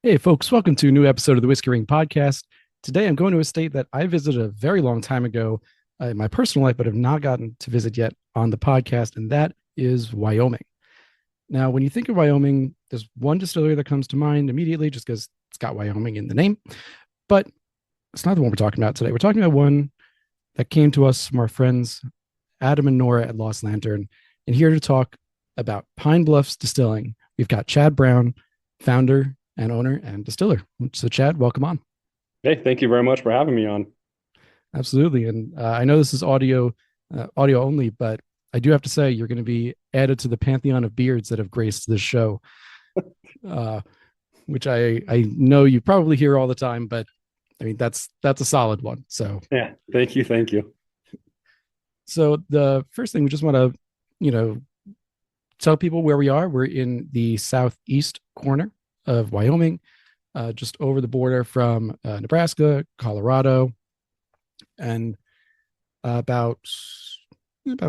Hey, folks, welcome to a new episode of the Whiskey Ring podcast. Today, I'm going to a state that I visited a very long time ago in my personal life, but have not gotten to visit yet on the podcast, and that is Wyoming. Now, when you think of Wyoming, there's one distillery that comes to mind immediately just because it's got Wyoming in the name, but it's not the one we're talking about today. We're talking about one that came to us from our friends Adam and Nora at Lost Lantern. And here to talk about Pine Bluffs Distilling, we've got Chad Brown, founder and owner and distiller. So, Chad, welcome on. Hey, thank you very much for having me on. Absolutely. And I know this is audio only, but I do have to say you're going to be added to the pantheon of beards that have graced this show, uh, which I know you probably hear all the time, but I mean that's a solid one. Yeah, thank you, thank you. So the first thing we just want to you know tell people where we are. We're in the southeast corner of Wyoming, just over the border from Nebraska, Colorado, and about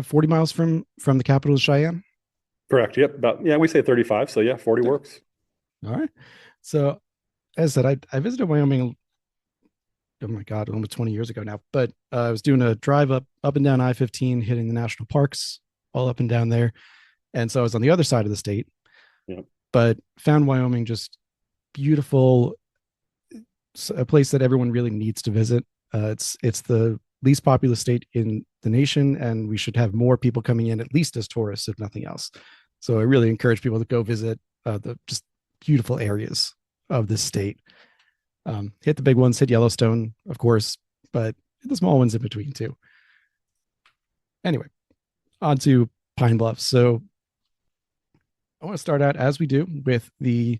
40 miles from the capital of Cheyenne. Correct. Yep. We say 35. So yeah, 40 works. All right. So as I said, I visited Wyoming. Oh my God, almost 20 years ago now. But I was doing a drive up and down I-15, hitting the national parks all up and down there, and so I was on the other side of the state. Yep. But found Wyoming just beautiful, a place that everyone really needs to visit. It's the least populous state in the nation, and we should have more people coming in, at least as tourists, if nothing else. So I really encourage people to go visit the just beautiful areas of this state. Hit the big ones, hit Yellowstone, of course, but the small ones in between too. Anyway, on to Pine Bluff. So I want to start out, as we do, with the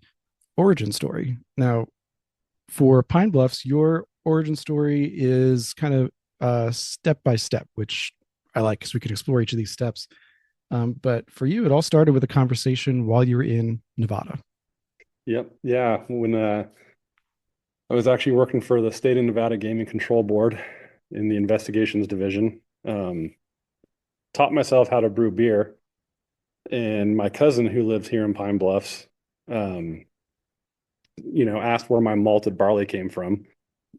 origin story. Now, for Pine Bluffs, your origin story is kind of step by step, which I like because we can explore each of these steps. But for you, it all started with a conversation while you were in Nevada. Yep. Yeah. When I was actually working for the state of Nevada Gaming Control Board in the investigations division, taught myself how to brew beer. And my cousin who lives here in Pine Bluffs, asked where my malted barley came from.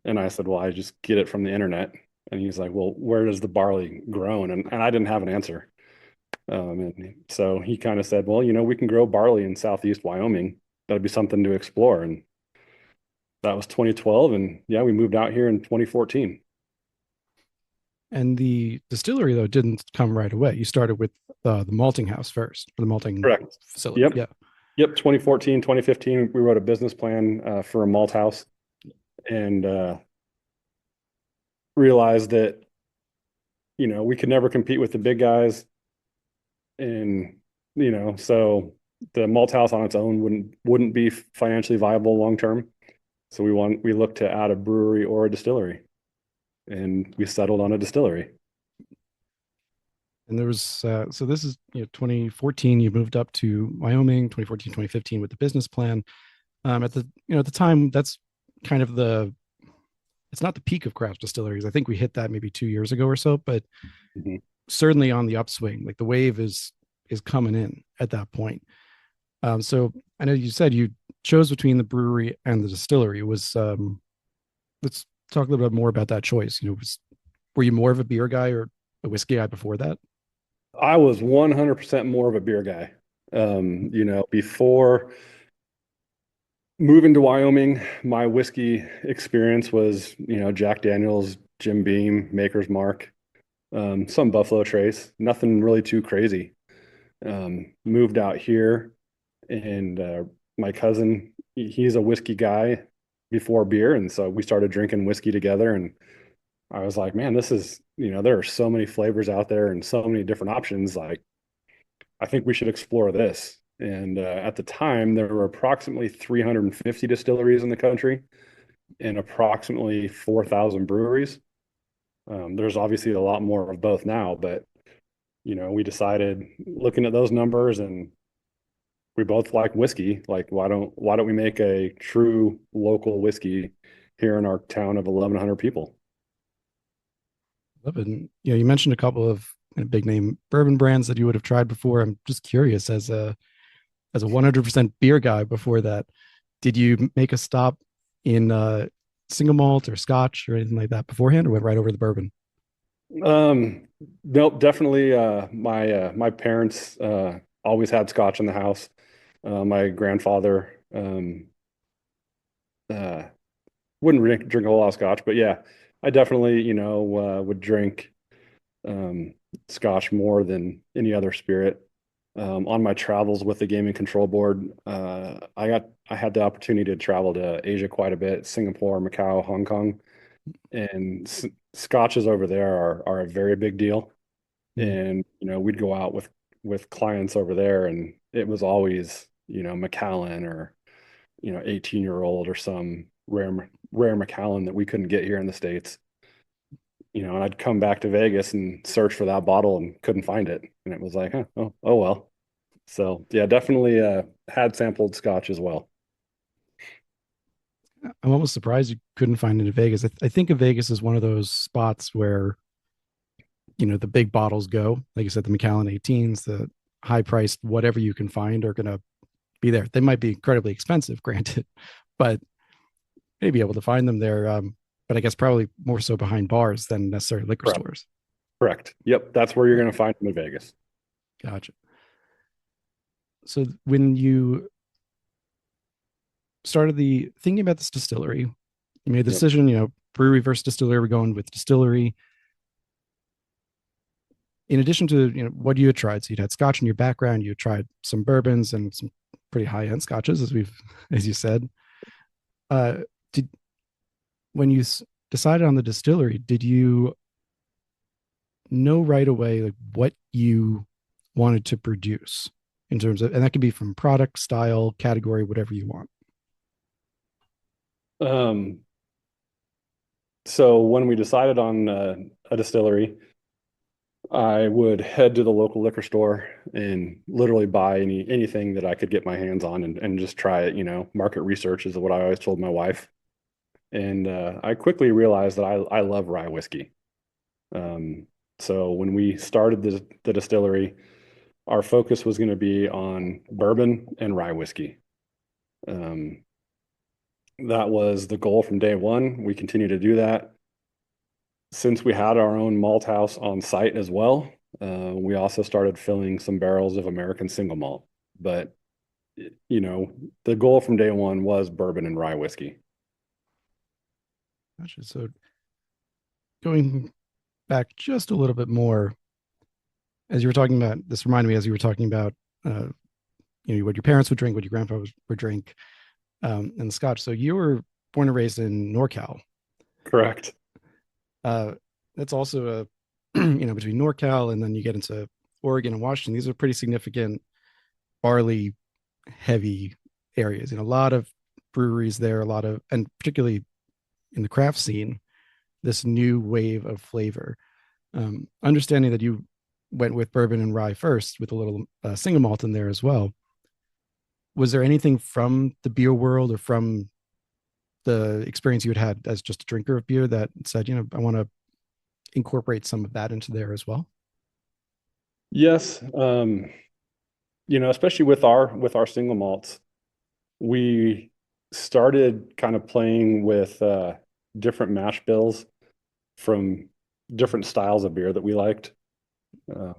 And I said, well, I just get it from the internet. And he's like, well, where does the barley grow? And I didn't have an answer. And so he kind of said, well, we can grow barley in Southeast Wyoming. That'd be something to explore. And that was 2012. And yeah, we moved out here in 2014. And the distillery, though, didn't come right away. You started with the malting house first, or the malting Correct. facility. Yep. Yeah. Yep. 2014, 2015, we wrote a business plan for a malt house and realized that, we could never compete with the big guys. And, so the malt house on its own wouldn't be financially viable long term. So we looked to add a brewery or a distillery, and we settled on a distillery. And there was so this is 2014. You moved up to Wyoming, 2014, 2015 with the business plan. At the time, that's kind of it's not the peak of craft distilleries. I think we hit that maybe 2 years ago or so, but Mm-hmm. certainly on the upswing. Like the wave is coming in at that point. So I know you said you chose between the brewery and the distillery. Let's talk a little bit more about that choice. Were you more of a beer guy or a whiskey guy before that? I was 100% more of a beer guy. Before moving to Wyoming, my whiskey experience was, Jack Daniel's, Jim Beam, Maker's Mark, some Buffalo Trace, nothing really too crazy. Moved out here, and my cousin, he's a whiskey guy before beer, and so we started drinking whiskey together. And I was like, man, this is, there are so many flavors out there and so many different options. Like, I think we should explore this. And at the time, there were approximately 350 distilleries in the country and approximately 4,000 breweries. There's obviously a lot more of both now, but we decided, looking at those numbers, and we both like whiskey. Like, why don't we make a true local whiskey here in our town of 1,100 people? Love it. And, you mentioned a couple of big name bourbon brands that you would have tried before. I'm just curious, as a 100% beer guy before that, Did you make a stop in single malt or Scotch or anything like that beforehand, or went right over the bourbon? Um, nope, definitely. My parents always had scotch in the house. My grandfather uh, wouldn't drink a whole lot of scotch, but yeah, I definitely, would drink scotch more than any other spirit. On my travels with the gaming control board, I had the opportunity to travel to Asia quite a bit, Singapore, Macau, Hong Kong, and scotches over there are a very big deal. Mm. And we'd go out with clients over there, and it was always Macallan or 18-year-old or some rare Macallan that we couldn't get here in the States. And I'd come back to Vegas and search for that bottle and couldn't find it, and it was like, huh, oh well. So yeah, definitely had sampled scotch as well. I'm almost surprised you couldn't find it in Vegas. I think of Vegas as one of those spots where the big bottles go. Like you said, the Macallan 18s, the high priced whatever you can find are going to be there. They might be incredibly expensive, granted, but maybe able to find them there. But I guess probably more so behind bars than necessarily liquor Correct. stores. Correct. Yep, that's where you're going to find them in Vegas. Gotcha. So when you started the thinking about this distillery, you made the Yep. decision, brewery versus distillery, we're going with distillery. In addition to what you had tried, so you'd had scotch in your background, you had tried some bourbons and some pretty high end scotches, as you said. Uh, did when you decided on the distillery, did you know right away like what you wanted to produce in terms of, and that could be from product, style, category, whatever you want. Um, so when we decided on a distillery, I would head to the local liquor store and literally buy anything that I could get my hands on and just try it. Market research is what I always told my wife. And I quickly realized that I love rye whiskey. Um, so when we started the distillery, our focus was going to be on bourbon and rye whiskey. Um, that was the goal from day one. We continue to do that. Since we had our own malt house on site as well, we also started filling some barrels of American single malt. But, you know, the goal from day one was bourbon and rye whiskey. Gotcha. So going back just a little bit more, as you were talking about, this reminded me as you were talking about, what your parents would drink, what your grandpa would drink, and the Scotch. So you were born and raised in NorCal. Correct. Uh, that's also a, between NorCal and then you get into Oregon and Washington. These are pretty significant barley heavy areas. A lot of breweries there, a lot of, and particularly in the craft scene, this new wave of flavor. Understanding that you went with bourbon and rye first with a little single malt in there as well. Was there anything from the beer world or from the experience you had as just a drinker of beer that said, I want to incorporate some of that into there as well? Yes. Especially with our single malts, we started kind of playing with different mash bills from different styles of beer that we liked.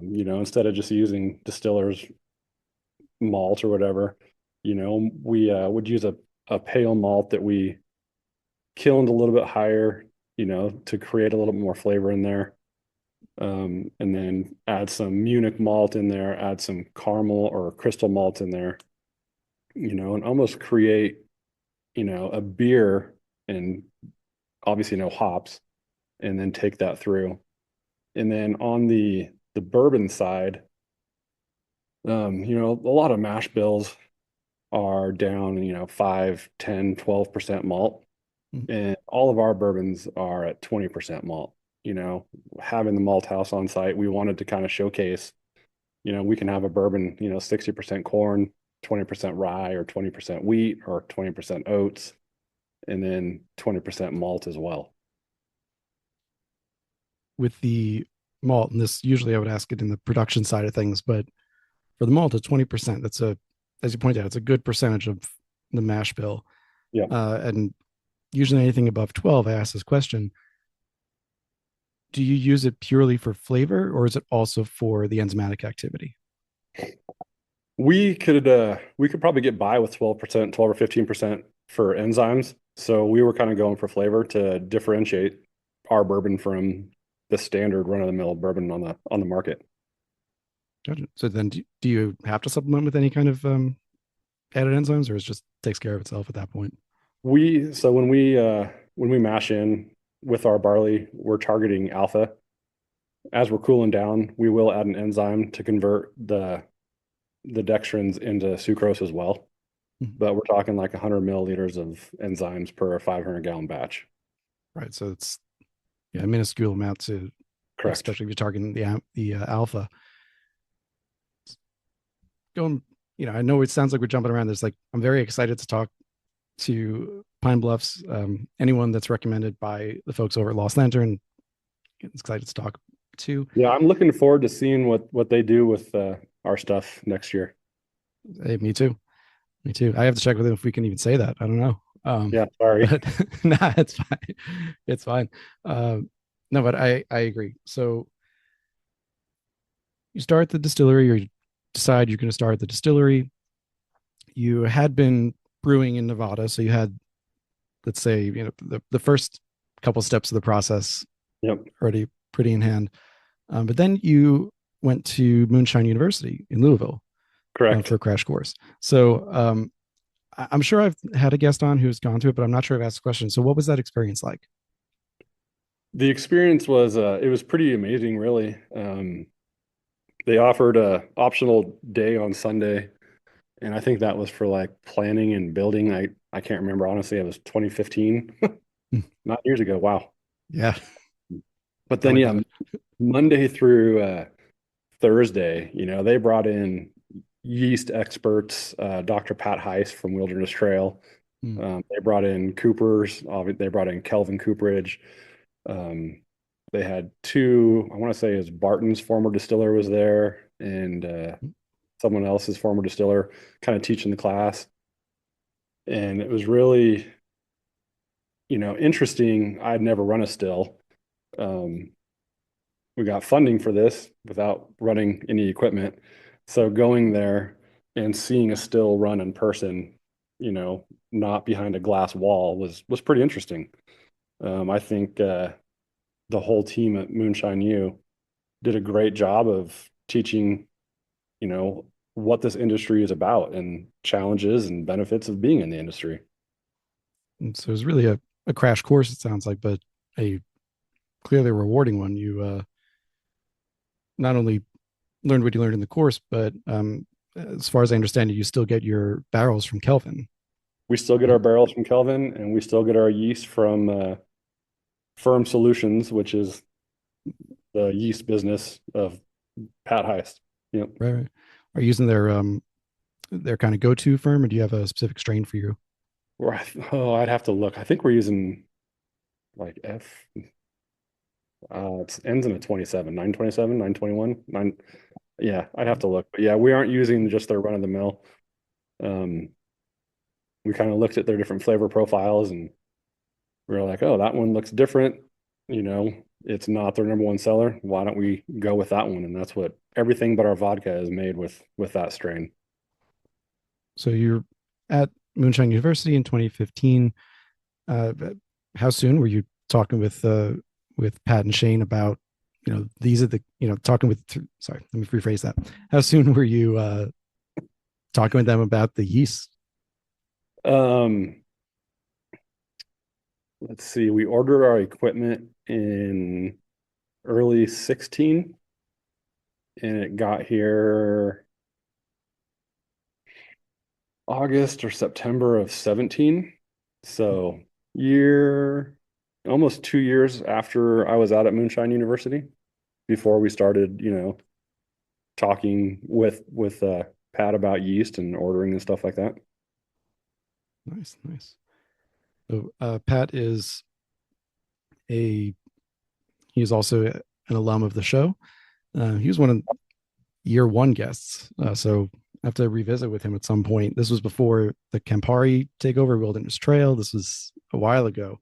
Instead of just using distillers malt or whatever, we would use a pale malt that we kilned a little bit higher, to create a little bit more flavor in there. And then add some Munich malt in there, add some caramel or crystal malt in there, and almost create, a beer and obviously no hops, and then take that through. And then on the bourbon side, a lot of mash bills are down, 5, 10, 12% malt. Mm. And all of our bourbons are at 20% malt. Having the malt house on site, we wanted to kind of showcase, we can have a bourbon, 60% corn, 20% rye, or 20% wheat, or 20% oats, and then 20% malt as well. With the malt, and this usually I would ask it in the production side of things, but for the malt, it's 20%. That's as you point out, it's a good percentage of the mash bill. Yeah. And usually anything above 12, I ask this question: do you use it purely for flavor, or is it also for the enzymatic activity? We could probably get by with 12%, 12 or 15% for enzymes. So we were kind of going for flavor to differentiate our bourbon from the standard run-of-the-mill bourbon on the market. Gotcha. So then, do you have to supplement with any kind of added enzymes, or it just takes care of itself at that point? So when we mash in with our barley, we're targeting alpha. As we're cooling down, we will add an enzyme to convert the dextrins into sucrose as well. Mhm. But we're talking like 100 milliliters of enzymes per 500-gallon batch. Right. So it's, yeah, a minuscule amount to, Correct. especially if you're targeting the alpha. Going, I know it sounds like we're jumping around. There's like, I'm very excited to talk to Pine Bluffs. Anyone that's recommended by the folks over at Lost Lantern, excited to talk to. Yeah, I'm looking forward to seeing what they do with our stuff next year. Hey, me too. Me too. I have to check with them if we can even say that. I don't know. Yeah, sorry. But nah, it's fine. It's fine. No, but I agree. So you start the distillery, or you decide you're going to start the distillery. You had been brewing in Nevada, so you had, let's say, the first couple steps of the process Yep, already pretty in hand. But then you went to Moonshine University in Louisville for correct. a crash course. So I'm sure I've had a guest on who's gone to it, but I'm not sure I've asked the question. So what was that experience like? The experience was it was pretty amazing, really. They offered a optional day on Sunday, and I think that was for like planning and building. I can't remember honestly. It was 2015, not years ago. Wow. Yeah, But tell then me yeah, about it. Monday through Thursday, they brought in yeast experts, Dr. Pat Heiss from Wilderness Trail. Mm, They brought in Coopers. They brought in Kelvin Cooperage. Um, they had two, I want to say his Barton's former distiller was there, and someone else's former distiller kind of teaching the class. And it was really, interesting. I'd never run a still. Um, we got funding for this without running any equipment. So going there and seeing a still run in person, not behind a glass wall was pretty interesting. I think the whole team at Moonshine U did a great job of teaching, what this industry is about and challenges and benefits of being in the industry. and so it was really a crash course, it sounds like, but a clearly rewarding one. You not only learned what you learned in the course, but as far as I understand it, you still get your barrels from Kelvin. We still get our barrels from Kelvin, and we still get our yeast from Firm Solutions, which is the yeast business of Pat Heist. Yep. Right, right. Are you using their kind of go-to firm, or do you have a specific strain for you? Oh, I'd have to look. I think we're using like F. It ends in a 27, 927, 921, 9. Yeah, I'd have to look. But yeah, we aren't using just their run of the mill. Um, we kind of looked at their different flavor profiles and we were like, oh, that one looks different. You know, it's not their number one seller. Why don't we go with that one? And that's what everything but our vodka is made with that strain. So you're at Moonshine University in 2015. Uh, how soon were you talking with Pat and Shane about, these are the, talking with, sorry, let me rephrase that. How soon were you talking with them about the yeast? Um, let's see, we ordered our equipment in early 16 and it got here August or September of 17. So year, almost 2 years after I was out at Moonshine University, before we started, talking with Pat about yeast and ordering and stuff like that. Nice, nice. So Pat is a he is also an alum of the show. He was one of year one guests. So have to revisit with him at some point. This was before the Campari takeover, Wilderness Trail. This was a while ago.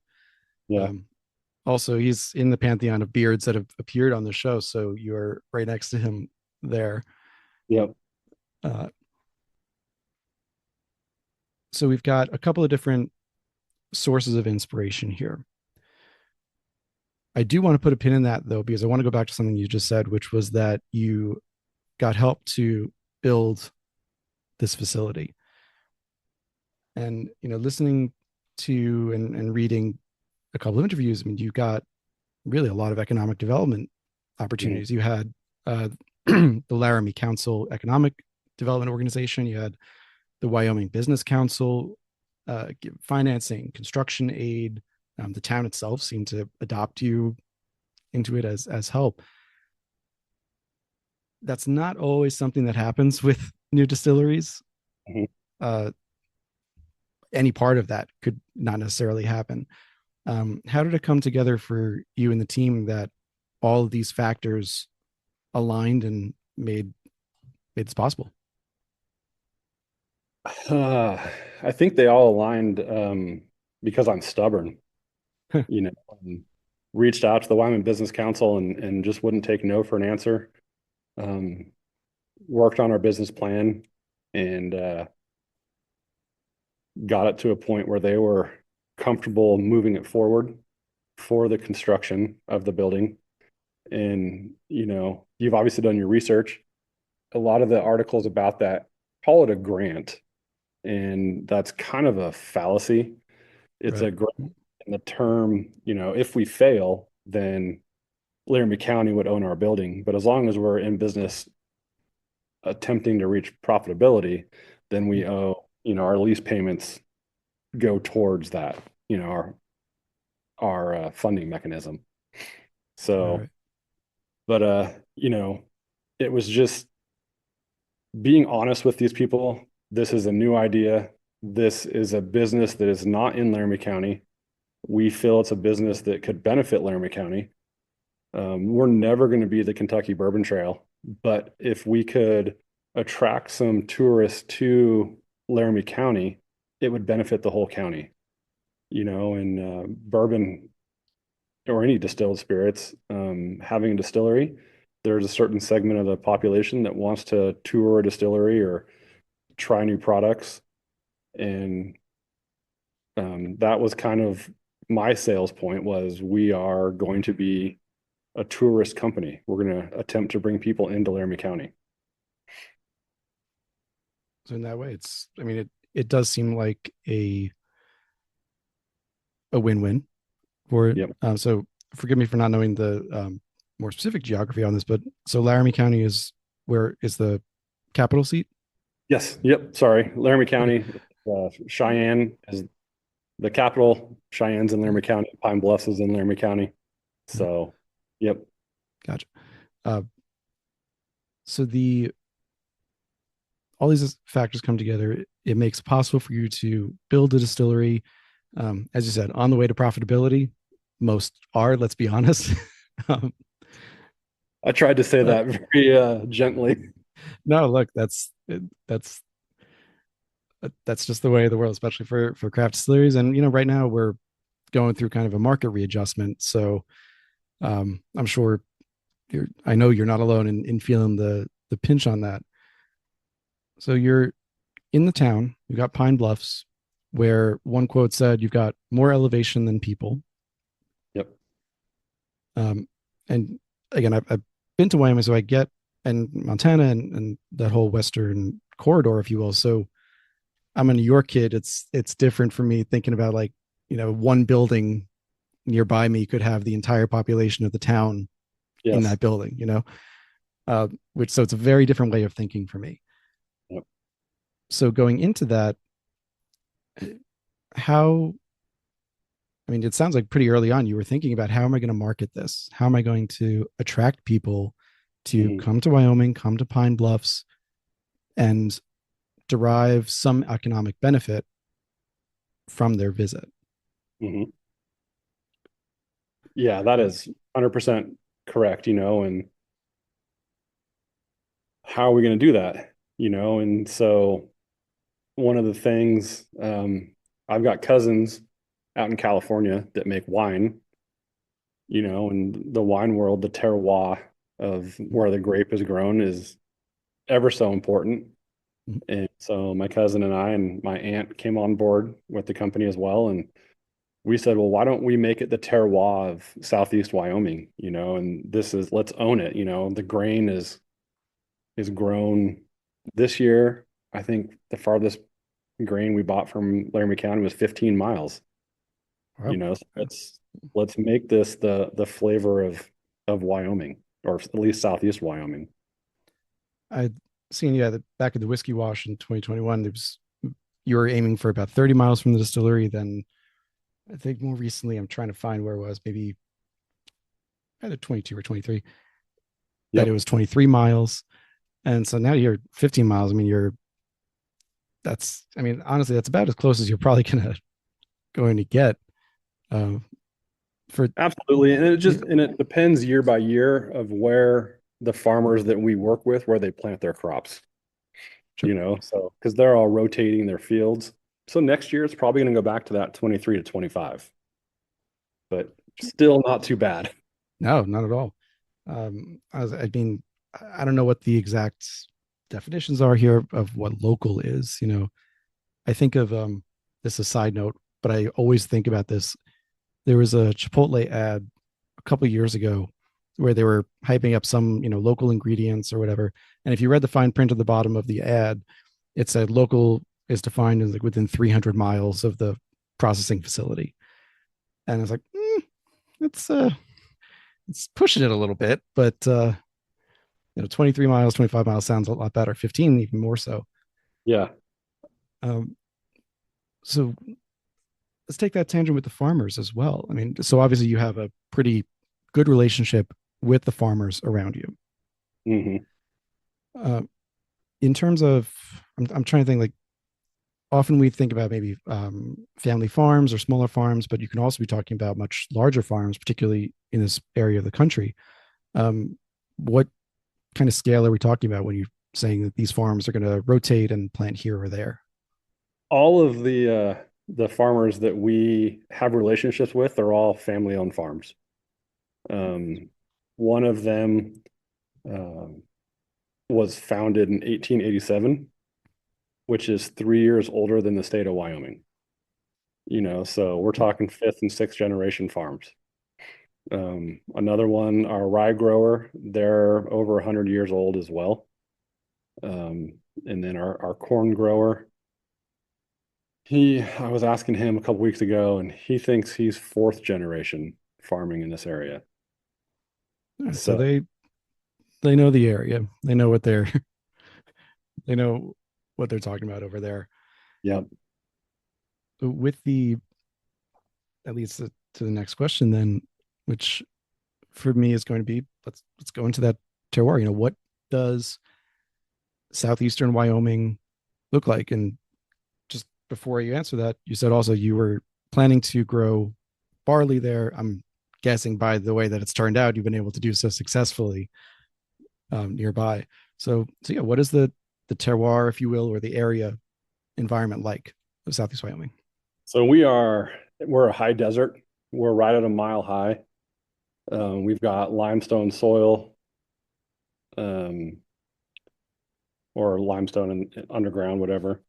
Yeah. Um, Also, he's in the pantheon of beards that have appeared on the show, so you're right next to him there. Yep. Uh, so we've got a couple of different sources of inspiration here. I do want to put a pin in that though, because I want to go back to something you just said, which was that you got help to build this facility. And listening to and reading a couple of interviews, I mean, you got really a lot of economic development Mhm. opportunities. You had the Laramie Council Economic Development Organization. You had the Wyoming Business Council, financing, construction aid. The town itself seemed to adopt you into it as help. That's not always something that happens with new distilleries. Mhm. Uh, any part of that could not necessarily happen. How did it come together for you and the team that all of these factors aligned and made this possible? Uh, I think they all aligned because I'm stubborn, you know, reached out to the Wyoming Business Council and just wouldn't take no for an answer. Um, Worked on our business plan and got it to a point where they were comfortable moving it forward for the construction of the building. And, you've obviously done your research. A lot of the articles about that call it a grant, and that's kind of a fallacy. It's Right. a grant in the term, if we fail, then Laramie County would own our building. But as long as we're in business attempting to reach profitability, then we owe, our lease payments go towards that, our funding mechanism. Right. So, Right. but it was just being honest with these people. This is a new idea. This is a business that is not in Laramie County. We feel it's a business that could benefit Laramie County. We're never going to be the Kentucky Bourbon Trail, but if we could attract some tourists to Laramie County, it would benefit the whole county, and bourbon or any distilled spirits, having a distillery, there's a certain segment of the population that wants to tour a distillery or try new products. And that was kind of my sales point was we are going to be a tourist company. We're going to attempt to bring people into Laramie County. So in that way, I mean, it does seem like a win-win for it. Yep. So forgive me for not knowing the more specific geography on this, but so Laramie County is where is the capital seat? Yes. Yep. Sorry. Laramie Okay. County, Cheyenne is the capital. Cheyenne's in Laramie County. Pine Bluffs is in Laramie County. Yeah, So, yep. gotcha. Uh, so the all these factors come together. It makes it possible for you to build a distillery. As you said, on the way to profitability. Most are, let's be honest. um, I tried to say but that very gently. no, look, that's that's just the way of the world, especially for craft distilleries. And right now we're going through kind of a market readjustment. So I'm sure I know you're not alone in feeling the pinch on that. So you're in the town. You've got Pine Bluffs, where one quote said you've got more elevation than people. Yep. Um, and again, I've been to Wyoming, so I get and Montana and that whole western corridor, if you will. So I'm a New York kid. It's different for me thinking about like one building nearby me could have the entire population of the town in Yes. that building. Which so it's a very different way of thinking for me. Yep. So going into that, how I mean, it sounds like pretty early on you were thinking about how am I going to market this? How am I going to attract people to Hmm. come to Wyoming, come to Pine Bluffs, and derive some economic benefit from their visit? Hmm. Yeah, that is 100% correct, and how are we going to do that? And so one of the things, I've got cousins out in California that make wine, and the wine world, the terroir of where the grape is grown is ever so important. Mhm. And so my cousin and I and my aunt came on board with the company as well. And we said, well, why don't we make it the terroir of Southeast Wyoming, and let's own it. The grain is grown this year. I think the farthest grain we bought from Laramie County was 15 miles, Wow. so let's make this the flavor of Wyoming, or at least Southeast Wyoming. I'd seen, yeah, that back at the Whiskey Wash in 2021, there was you were aiming for about 30 miles from the distillery. Then I think more recently, I'm trying to find where it was, maybe either 22 or 23, that it Yep. was 23 miles. And so now you're 15 miles. I mean, I mean, honestly, that's about as close as you're probably going to get. Um, for Absolutely. And it depends year by year of where the farmers that we work with, where they plant their crops, Sure. so because they're all rotating their fields. So next year it's probably going to go back to that 23 to 25, but still not too bad. No, not at all. I mean, I don't know what the exact definitions are here of what local is. I think of this is a side note, but I always think about this. There was a Chipotle ad a couple of years ago where they were hyping up some, local ingredients or whatever. And if you read the fine print at the bottom of the ad, it said local is defined as like within 300 miles of the processing facility. And I was like, it's pushing it a little bit, but 23 miles, 25 miles sounds a lot better. 15 even more so. Yeah. Um, so let's take that tangent with the farmers as well. I mean, so obviously you have a pretty good relationship with the farmers around you. Hmm. Uh, in terms of, I'm trying to think, like, often we think about maybe family farms or smaller farms, but you can also be talking about much larger farms, particularly in this area of the country. What kind of scale are we talking about when you're saying that these farms are going to rotate and plant here or there? All of the farmers that we have relationships with are all family-owned farms. Um, One of them um, was founded in 1887, which is 3 years older than the state of Wyoming. So we're talking fifth and sixth generation farms. Another one, our rye grower, they're over 100 years old as well. And then our corn grower, I was asking him a couple weeks ago, and he thinks he's fourth generation farming in this area. So So, they know the area. They know what they're they know what they're talking about over there. yeah. With the that leads to the next question then, which for me is going to be let's go into that terroir. What does southeastern Wyoming look like? And just before you answer that, you said also you were planning to grow barley there. I'm guessing by the way that it's turned out, you've been able to do so successfully nearby. So yeah, what is the terroir, if you will, or the area environment like of Southeast Wyoming? So we're a high desert. We're right at a mile high. We've got limestone soil, um, or limestone underground, whatever.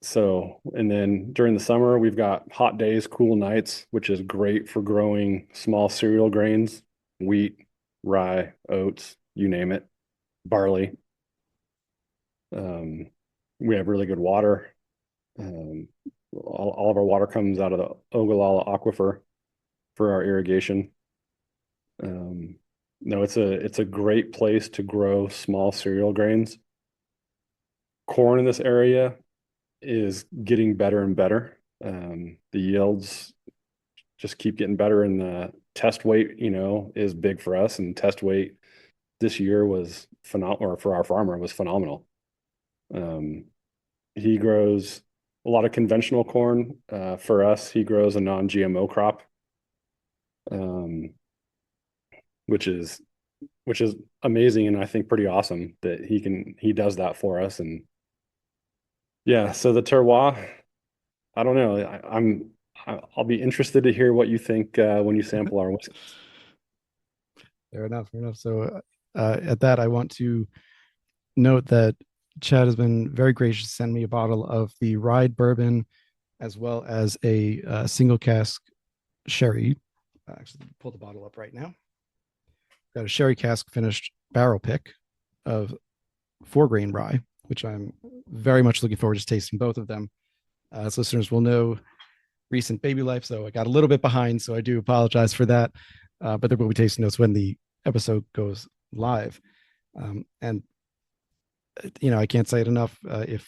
So, and then during the summer, we've got hot days, cool nights, which is great for growing small cereal grains, wheat, rye, oats, you name it, barley. Um, we have really good water. Um, all of our water comes out of the Ogallala Aquifer for our irrigation. Um, no, it's a great place to grow small cereal grains. Corn in this area is getting better and better. The yields just keep getting better, and the test weight, is big for us. And test weight this year was phenomenal, or for our farmer was phenomenal. Um, he grows a lot of conventional corn. For us, he grows a non-GMO crop, um, which is which is amazing and I think pretty awesome that he does that for us. And yeah, so the terroir, I don't know. I'll be interested to hear what you think when you sample our whiskeys. Fair enough. Fair enough. So, at that, I want to note that Chad has been very gracious to send me a bottle of the rye bourbon as well as a single cask sherry. Actually, pull the bottle up right now. Got a sherry cask finished barrel pick of 4 grain rye, which I'm very much looking forward to tasting both of them. As listeners will know, recent baby life, so I got a little bit behind, so I do apologize for that. But there will be tasting notes when the episode goes live. And I can't say it enough. If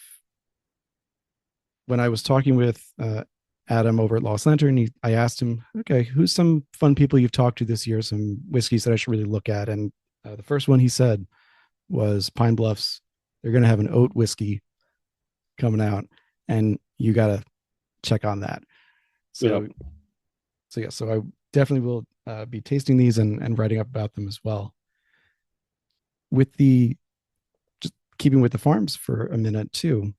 When I was talking with Adam over at Lost Lantern, I asked him, okay, who's some fun people you've talked to this year, some whiskeys that I should really look at? And the first one he said was Pine Bluffs. They're going to have an oat whiskey coming out, and you got to check on that. So, Yep. so I definitely will be tasting these and writing up about them as well. With the Just keeping with the farms for a minute too.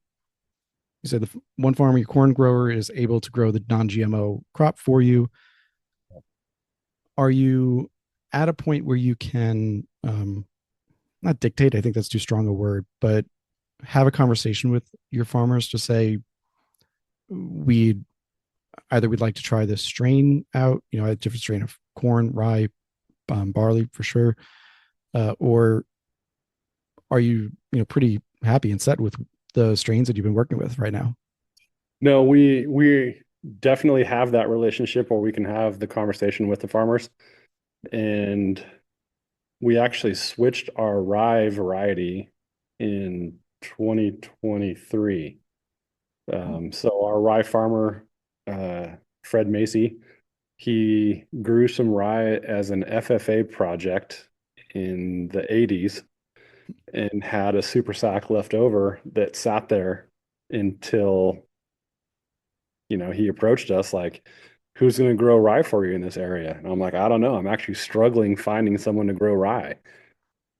You said the one farmer, your corn grower, is able to grow the non-GMO crop for you. Are you at a point where you can not dictate? I think that's too strong a word, but have a conversation with your farmers to say we we'd like to try this strain out, a different strain of corn, rye, barley for sure, or are you pretty happy and set with the strains that you've been working with right now? No, we definitely have that relationship where we can have the conversation with the farmers. And we actually switched our rye variety in 2023. So our rye farmer, Fred Macy, he grew some rye as an FFA project in the 80s and had a super sack left over that sat there until, he approached us like, who's going to grow rye for you in this area? And I'm like, I don't know. I'm actually struggling finding someone to grow rye.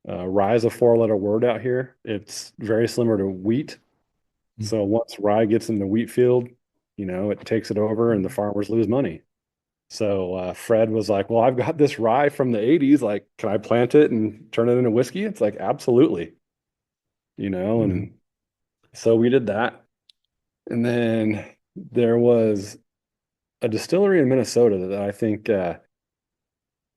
Rye is a 4-letter word out here. It's very similar to wheat. So once rye gets in the wheat field, it takes it over and the farmers lose money. So Fred was like, well, I've got this rye from the 80s. Like, can I plant it and turn it into whiskey? It's like, absolutely. Mm-hmm. And so we did that. And then there was a distillery in Minnesota that I think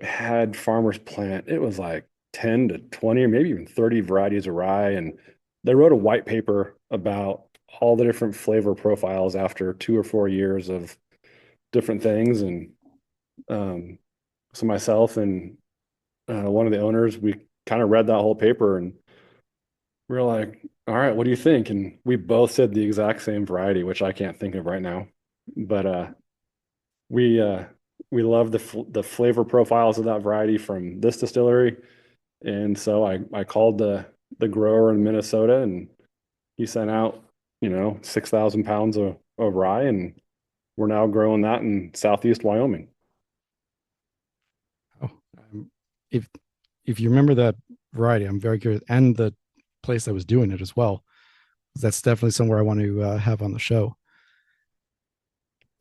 had farmers plant. It was like 10 to 20 or maybe even 30 varieties of rye. And they wrote a white paper about all the different flavor profiles after 2 or 4 years of different things. And so myself and one of the owners, we kind of read that whole paper and we were like, all right, what do you think? And we both said the exact same variety, which I can't think of right now. But we uh, we love the flavor profiles of that variety from this distillery. And so I called the grower in Minnesota and he sent out, 6,000 pounds of rye and we're now growing that in Southeast Wyoming. Oh, if if you remember that variety, I'm very curious, and the place that was doing it as well. That's definitely somewhere I want to have on the show.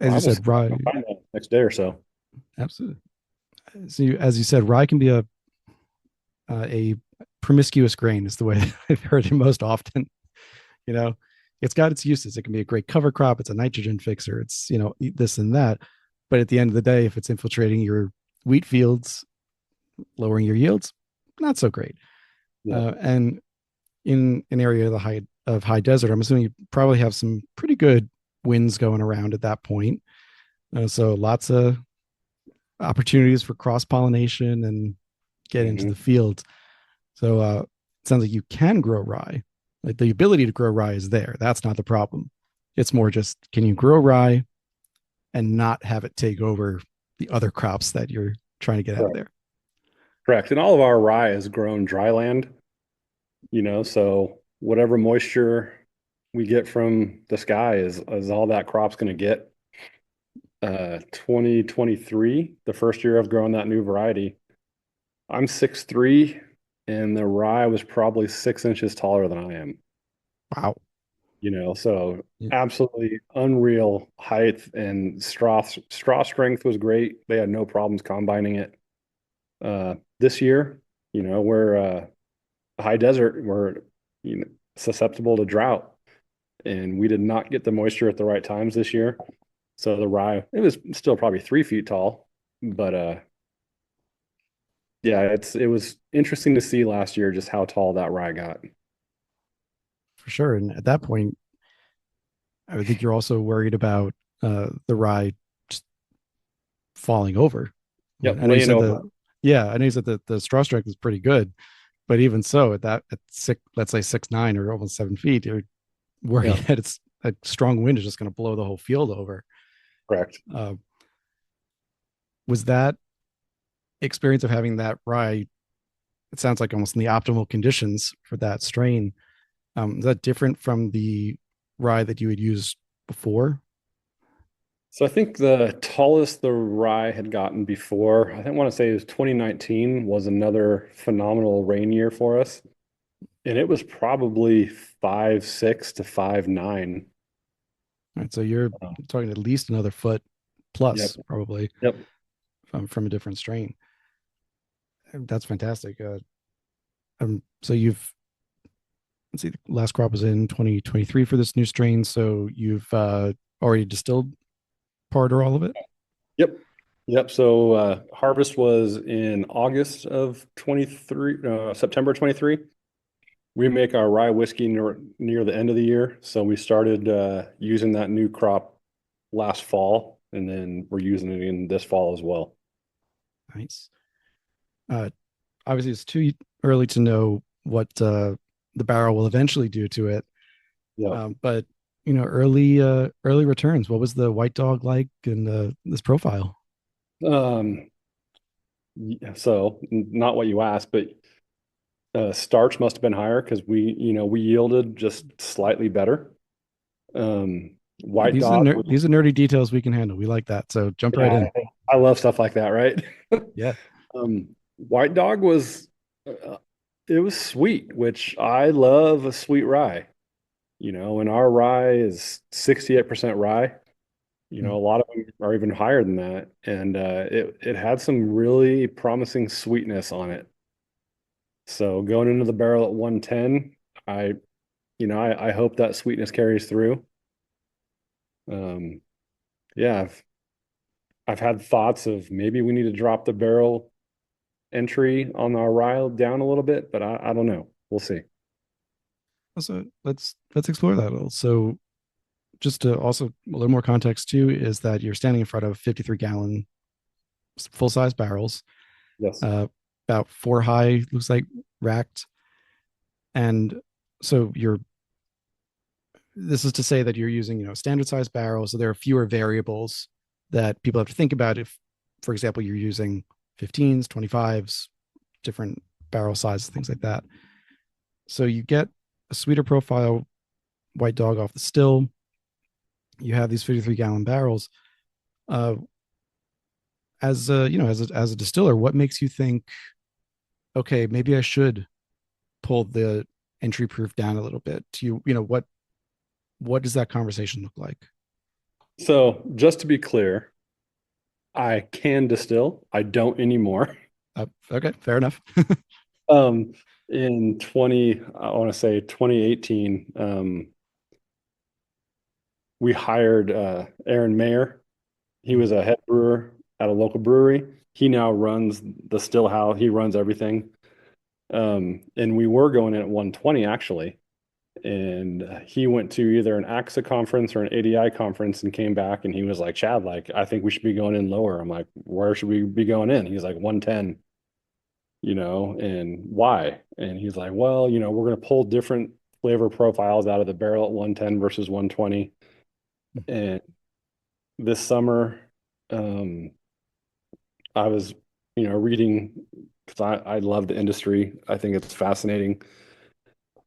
As Well, I you will see said, if I rye, can find that next day or so. absolutely. As you said, rye can be a promiscuous grain, is the way I've heard it most often. You know, it's got its uses. It can be a great cover crop. It's a nitrogen fixer. It's this and that. But at the end of the day, if it's infiltrating your wheat fields, lowering your yields, not so great. Yeah. And in an area of the high desert, I'm assuming you probably have some pretty good winds going around at that point. So lots of opportunities for cross pollination and get into the Hmm. fields. So it sounds like you can grow rye. Like the ability to grow rye is there. That's not the problem. It's more just, can you grow rye and not have it take over the other crops that you're trying to get out of Correct. there? Correct. And all of our rye is grown dry land, so whatever moisture we get from the sky is all that crop's going to get. 2023, the first year of growing that new variety, I'm 6'3", and the rye was probably 6 inches taller than I am. Wow. So Yeah. absolutely unreal height, and straw strength was great. They had no problems combining it. This year, we're high desert, we're you know susceptible to drought, and we did not get the moisture at the right times this year. So the rye, it was still probably 3 feet tall, but yeah, it was interesting to see last year just how tall that rye got. For sure. And at that point, I would think you're also worried about the rye just falling over. Yep, I know you laying said over. yeah, I know you said that the straw strength is pretty good, but even so, at six, let's say 6'9" or almost 7 feet, you're worried Yeah, that it's a strong wind is just going to blow the whole field over. correct. Uh, was that experience of having that rye? It sounds like almost in the optimal conditions for that strain. Is that different from the rye that you had used before? So I think the tallest the rye had gotten before, I think I want to say it was 2019 was another phenomenal rain year for us. And it was probably 5'6" to 5'9". All right, so you're Oh, talking at least another foot plus, yep. probably Yep. from a different strain. That's fantastic. So you've let's see, the last crop was in 2023 for this new strain. So you've already distilled part or all of it. Yep. Yep. So harvest was in August of 23, September 23. We make our rye whiskey near the end of the year. So we started using that new crop last fall, and then we're using it in this fall as well. Nice. Uh, Obviously, it's too early to know what the barrel will eventually do to it. Yeah. But early returns. What was the white dog like in this profile? Um, so not what you asked, but starch must have been higher because we yielded just slightly better. Hey, White dog was, these are nerdy details we can handle. We like that. So jump right yeah, in. I love stuff like that, right? Yeah. White dog was, it was sweet, which I love a sweet rye. And our rye is 68% rye. Mm. A lot of them are even higher than that, and it had some really promising sweetness on it. So going into the barrel at 110, I hope that sweetness carries through. Um, yeah, I've had thoughts of maybe we need to drop the barrel entry on our rye down a little bit, but I don't know. We'll see. So let's explore that a little. So just to also a little more context too is that you're standing in front of 53-gallon full size barrels, Yes. uh, about four high, looks like racked, and so you're this is to say that you're using standard size barrels, so there are fewer variables that people have to think about. If, for example, you're using 15s, 25s, different barrel sizes, things like that. So you get a sweeter profile white dog off the still. You have these 53-gallon barrels. Uh, as a distiller, what makes you think, okay, maybe I should pull the entry proof down a little bit? What does that conversation look like? So just to be clear, I can distill. I don't anymore. Okay, fair enough. Um, in I want to say 2018, we hired Aaron Mayer. He was a head brewer at a local brewery. He now runs the still house. He runs everything. And we were going in at 120 actually. And he went to either an AXA conference or an ADI conference and came back and he was like, Chad, like, I think we should be going in lower. I'm like, where should we be going in? He's like, 110, and why? And he's like, well, we're going to pull different flavor profiles out of the barrel at 110 versus 120. And this summer, um, I was, reading because I love the industry. I think it's fascinating.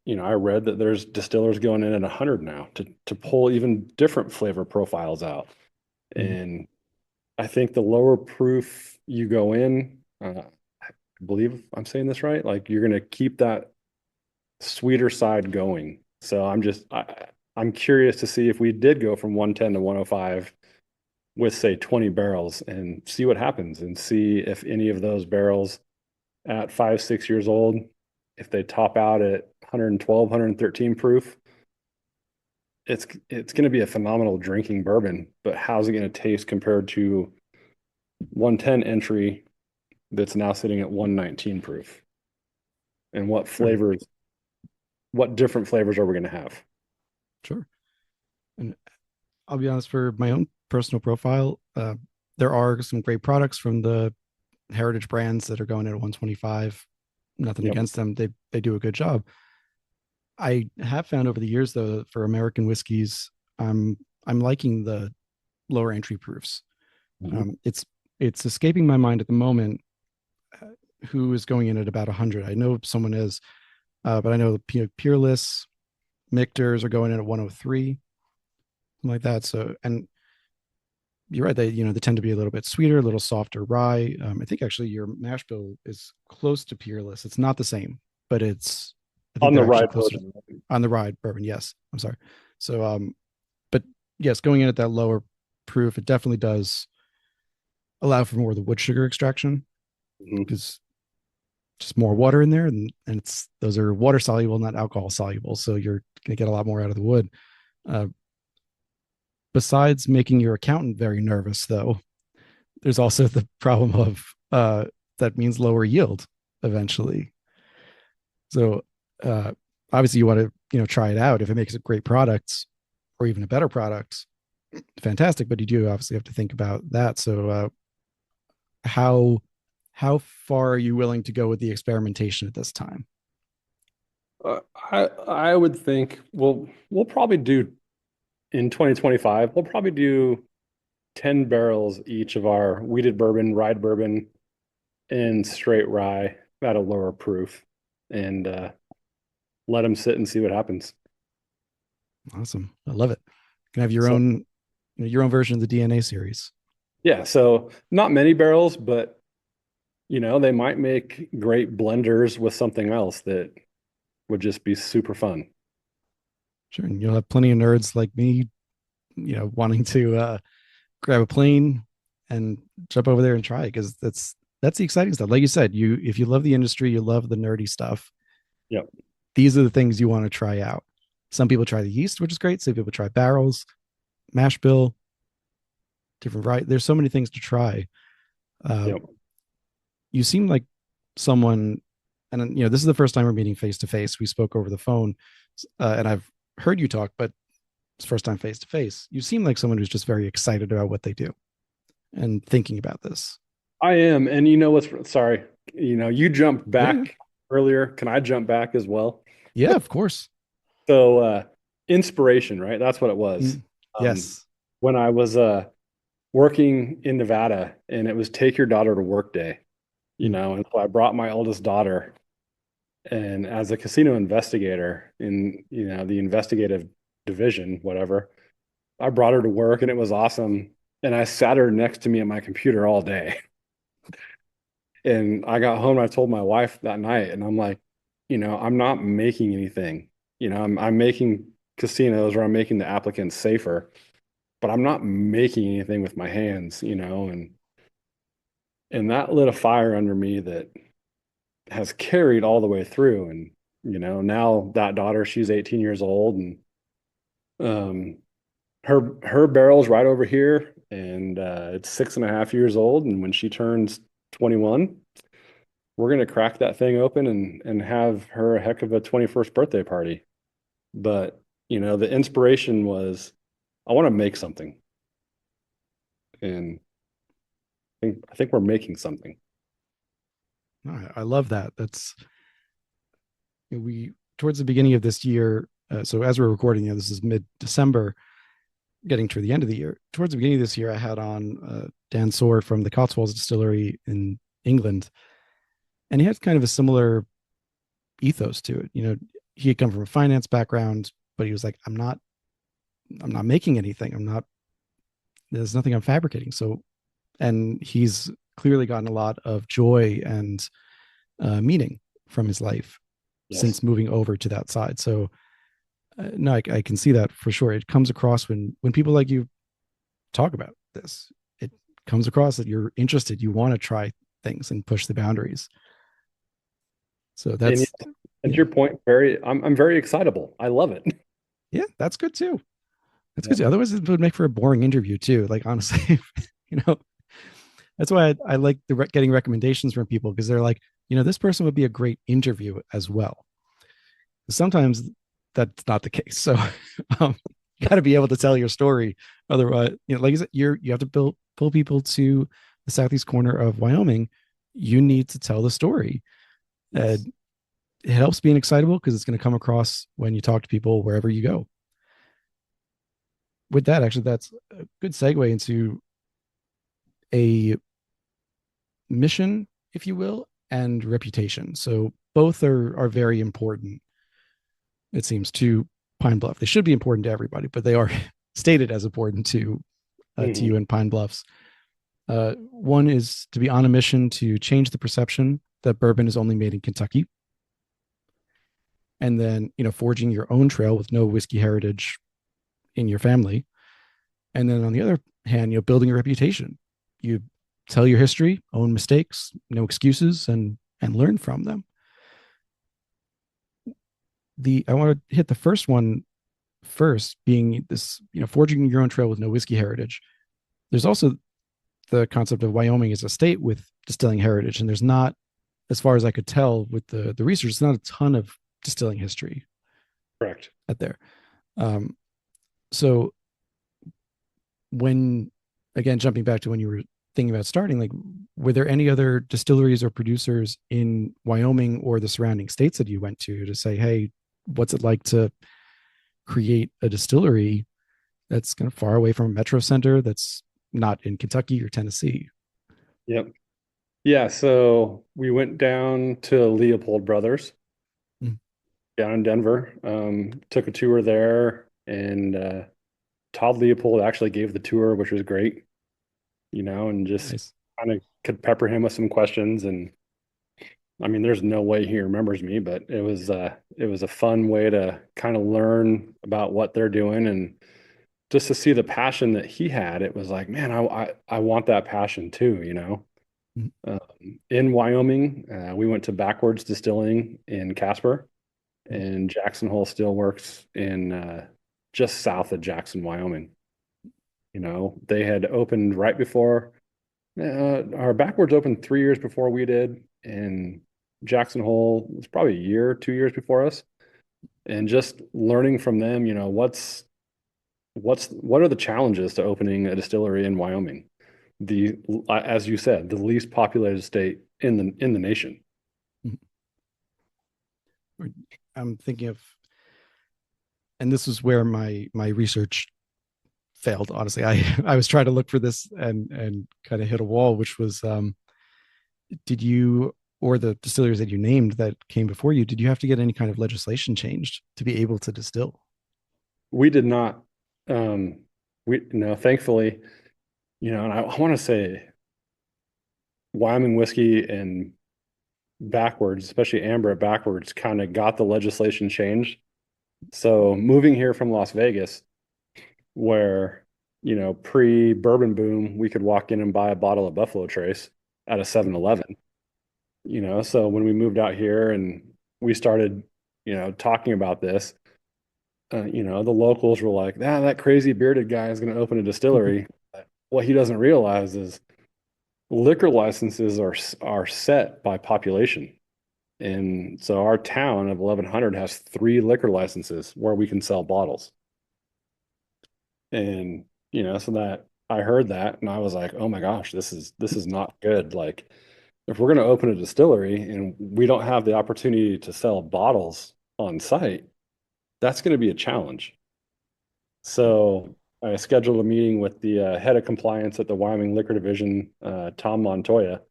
I read that there's distillers going in at 100 now to pull even different flavor profiles out. Mhm. And I think the lower proof you go in, I believe I'm saying this right. Like you're gonna keep that sweeter side going. So I'm curious to see if we did go from 110 to 105 with say 20 barrels and see what happens and see if any of those barrels at 5, 6 years old, if they top out at 112, 113 proof, it's going to be a phenomenal drinking bourbon. But how's it going to taste compared to 110 entry that's now sitting at 119 proof? And Sure. what different flavors are we going to have? Sure. And I'll be honest, for my own personal profile, there are some great products from the heritage brands that are going at 125. Nothing Yep. against them. They do a good job. I have found over the years though, for American whiskeys, I'm liking the lower entry proofs. Mhm. It's escaping my mind at the moment who is going in at about 100. I know someone is, but I know Peerless, Michter's are going in at 103, something like that. So, and you're right. They tend to be a little bit sweeter, a little softer rye. I think actually your mash bill is close to Peerless. It's not the same, but I think On the they're actually rye closer bourbon. on the rye bourbon. Yes, I'm sorry. So, but yes, going in at that lower proof, it definitely does allow for more of the wood sugar extraction Mhm. because just more water in there, and it's those are water soluble, not alcohol soluble. So you're going to get a lot more out of the wood. Uh, Besides making your accountant very nervous, though, there's also the problem of that means lower yield eventually. So obviously you want to try it out. If it makes a great product or even a better product, fantastic. But you do obviously have to think about that. So how how far are you willing to go with the experimentation at this time? I would think we'll probably do in 2025, we'll probably do 10 barrels each of our wheated bourbon, rye bourbon, and straight rye at a lower proof and let them sit and see what happens. Awesome, I love it. You can have So, your own version of the DNA series. yeah, so not many barrels, but they might make great blenders with something else that would just be super fun. Sure, and you'll have plenty of nerds like me, wanting to grab a plane and jump over there and try it because that's the exciting stuff. Like you said, you if you love the industry, you love the nerdy stuff. Yep. These are the things you want to try out. Some people try the yeast, which is great. Some people try barrels, mash bill, different right. There's so many things to try. Uh, Yep. you seem like someone, and this is the first time we're meeting face to face. We spoke over the phone, and I've heard you talk, but it's first time face to face. You seem like someone who's just very excited about what they do and thinking about this. I am. And sorry, you jumped Yeah, yeah, back earlier. Can I jump back as well? yeah. Of course. So, inspiration, right? That's what it was. Mm, Um, yes. when I was working in Nevada and it was take your daughter to work day, Mm, and so I brought my oldest daughter and as a casino investigator in, the investigative division, whatever, I brought her to work and it was awesome. And I sat her next to me at my computer all day. And I got home and I told my wife that night, and I'm like, I'm not making anything. I'm making casinos where I'm making the applicants safer, but I'm not making anything with my hands, and that lit a fire under me that has carried all the way through. And, now that daughter, she's 18 years old, and um her barrel's right over here, and it's 6.5 years old. And when she turns 21, we're gonna crack that thing open and have her a heck of a 21st birthday party. But the inspiration was I want to make something, and I think we're making something. I love that. That's we towards the beginning of this year. So as we're recording, this is mid December, getting to the end of the year. Towards the beginning of this year, I had on Dan Soar from the Cotswolds Distillery in England, and he had kind of a similar ethos to it. He had come from a finance background, but he was like, I'm not making anything. There's nothing I'm fabricating. So, and he's clearly gotten a lot of joy and meaning from his life Yes. since moving over to that side. So no, I can see that for sure. It comes across when people like you talk about this. It comes across that you're interested. You want to try things and push the boundaries. So And that's yes, and to yeah, your point, I'm very excitable. I love it. yeah, that's good too. That's good Yep. too. Otherwise, it would make for a boring interview too. Like honestly, you know, that's why I like getting recommendations from people because they're like, this person would be a great interview as well. Sometimes that's not the case. So um, you got to be able to tell your story. Otherwise, like I said, you have to pull people to the southeast corner of Wyoming. You need to tell the story. Uh, Yes. it helps being excitable because it's going to come across when you talk to people wherever you go. With that, actually, that's a good segue into a mission, if you will, and reputation. So both are very important. It seems to Pine Bluff. They should be important to everybody, but they are stated as important to Mhm. you in Pine Bluffs. One is to be on a mission to change the perception that bourbon is only made in Kentucky, and then forging your own trail with no whiskey heritage in your family. And then on the other hand, building a reputation. You tell your history, own mistakes, no excuses, and learn from them. The I want to hit the first one first, being this, forging your own trail with no whiskey heritage. There's also the concept of Wyoming as a state with distilling heritage, and there's not, as far as I could tell with the research, it's not a ton of distilling history Correct. out there. Um, so when, again, jumping back to when you were thinking about starting, like, were there any other distilleries or producers in Wyoming or the surrounding states that you went to say, hey, what's it like to create a distillery that's kind of far away from a metro center that's not in Kentucky or Tennessee? Yep. Yeah. So we went down to Leopold Brothers Mm, down in Denver. Took a tour there, and Todd Leopold actually gave the tour, which was great. And just nice. kind of could pepper him with some questions. And I mean, there's no way he remembers me, but it was a fun way to kind of learn about what they're doing and just to see the passion that he had. It was like, man, I want that passion too. Mm, In Wyoming, we went to Backwards Distilling in Casper, mm, and Jackson Hole still works in just south of Jackson, Wyoming. They had opened right before our Backwards opened 3 years before we did, and Jackson Hole was probably a year, 2 years before us. And just learning from them, what are the challenges to opening a distillery in Wyoming? The As you said, the least populated state in the nation. mm. I'm thinking of, and this is where my research failed. Honestly, I was trying to look for this and kind of hit a wall, which was, did you, or the distilleries that you named that came before you, did you have to get any kind of legislation changed to be able to distill? We did not. Um, we no, thankfully, and I want to say Wyoming whiskey and Backwards, especially amber at Backwards, kind of got the legislation changed. So moving here from Las Vegas, where pre-bourbon boom, we could walk in and buy a bottle of Buffalo Trace at a 7-Eleven. So when we moved out here and we started, talking about this, the locals were like, "Ah, that crazy bearded guy is going to open a distillery." What he doesn't realize is liquor licenses are set by population. And so our town of 1100 has 3 liquor licenses where we can sell bottles. And so that I heard that and I was like, "Oh my gosh, this is not good." Like if we're going to open a distillery and we don't have the opportunity to sell bottles on site, that's going to be a challenge. So I scheduled a meeting with the head of compliance at the Wyoming Liquor Division, Tom Montoya.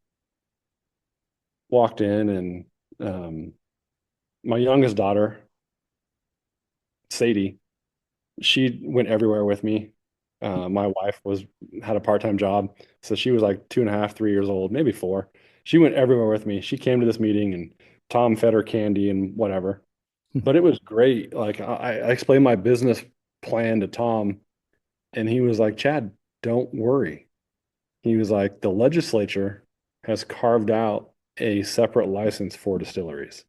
Walked in, and my youngest daughter, Sadie, she went everywhere with me. My wife had a part-time job, so she was like 2.5, 3 years old, maybe 4. She went everywhere with me. She came to this meeting and Tom fed her candy and whatever. But it was great. Like I explained my business plan to Tom, and he was like, Chad, don't worry. He was like, the legislature has carved out a separate license for distilleries.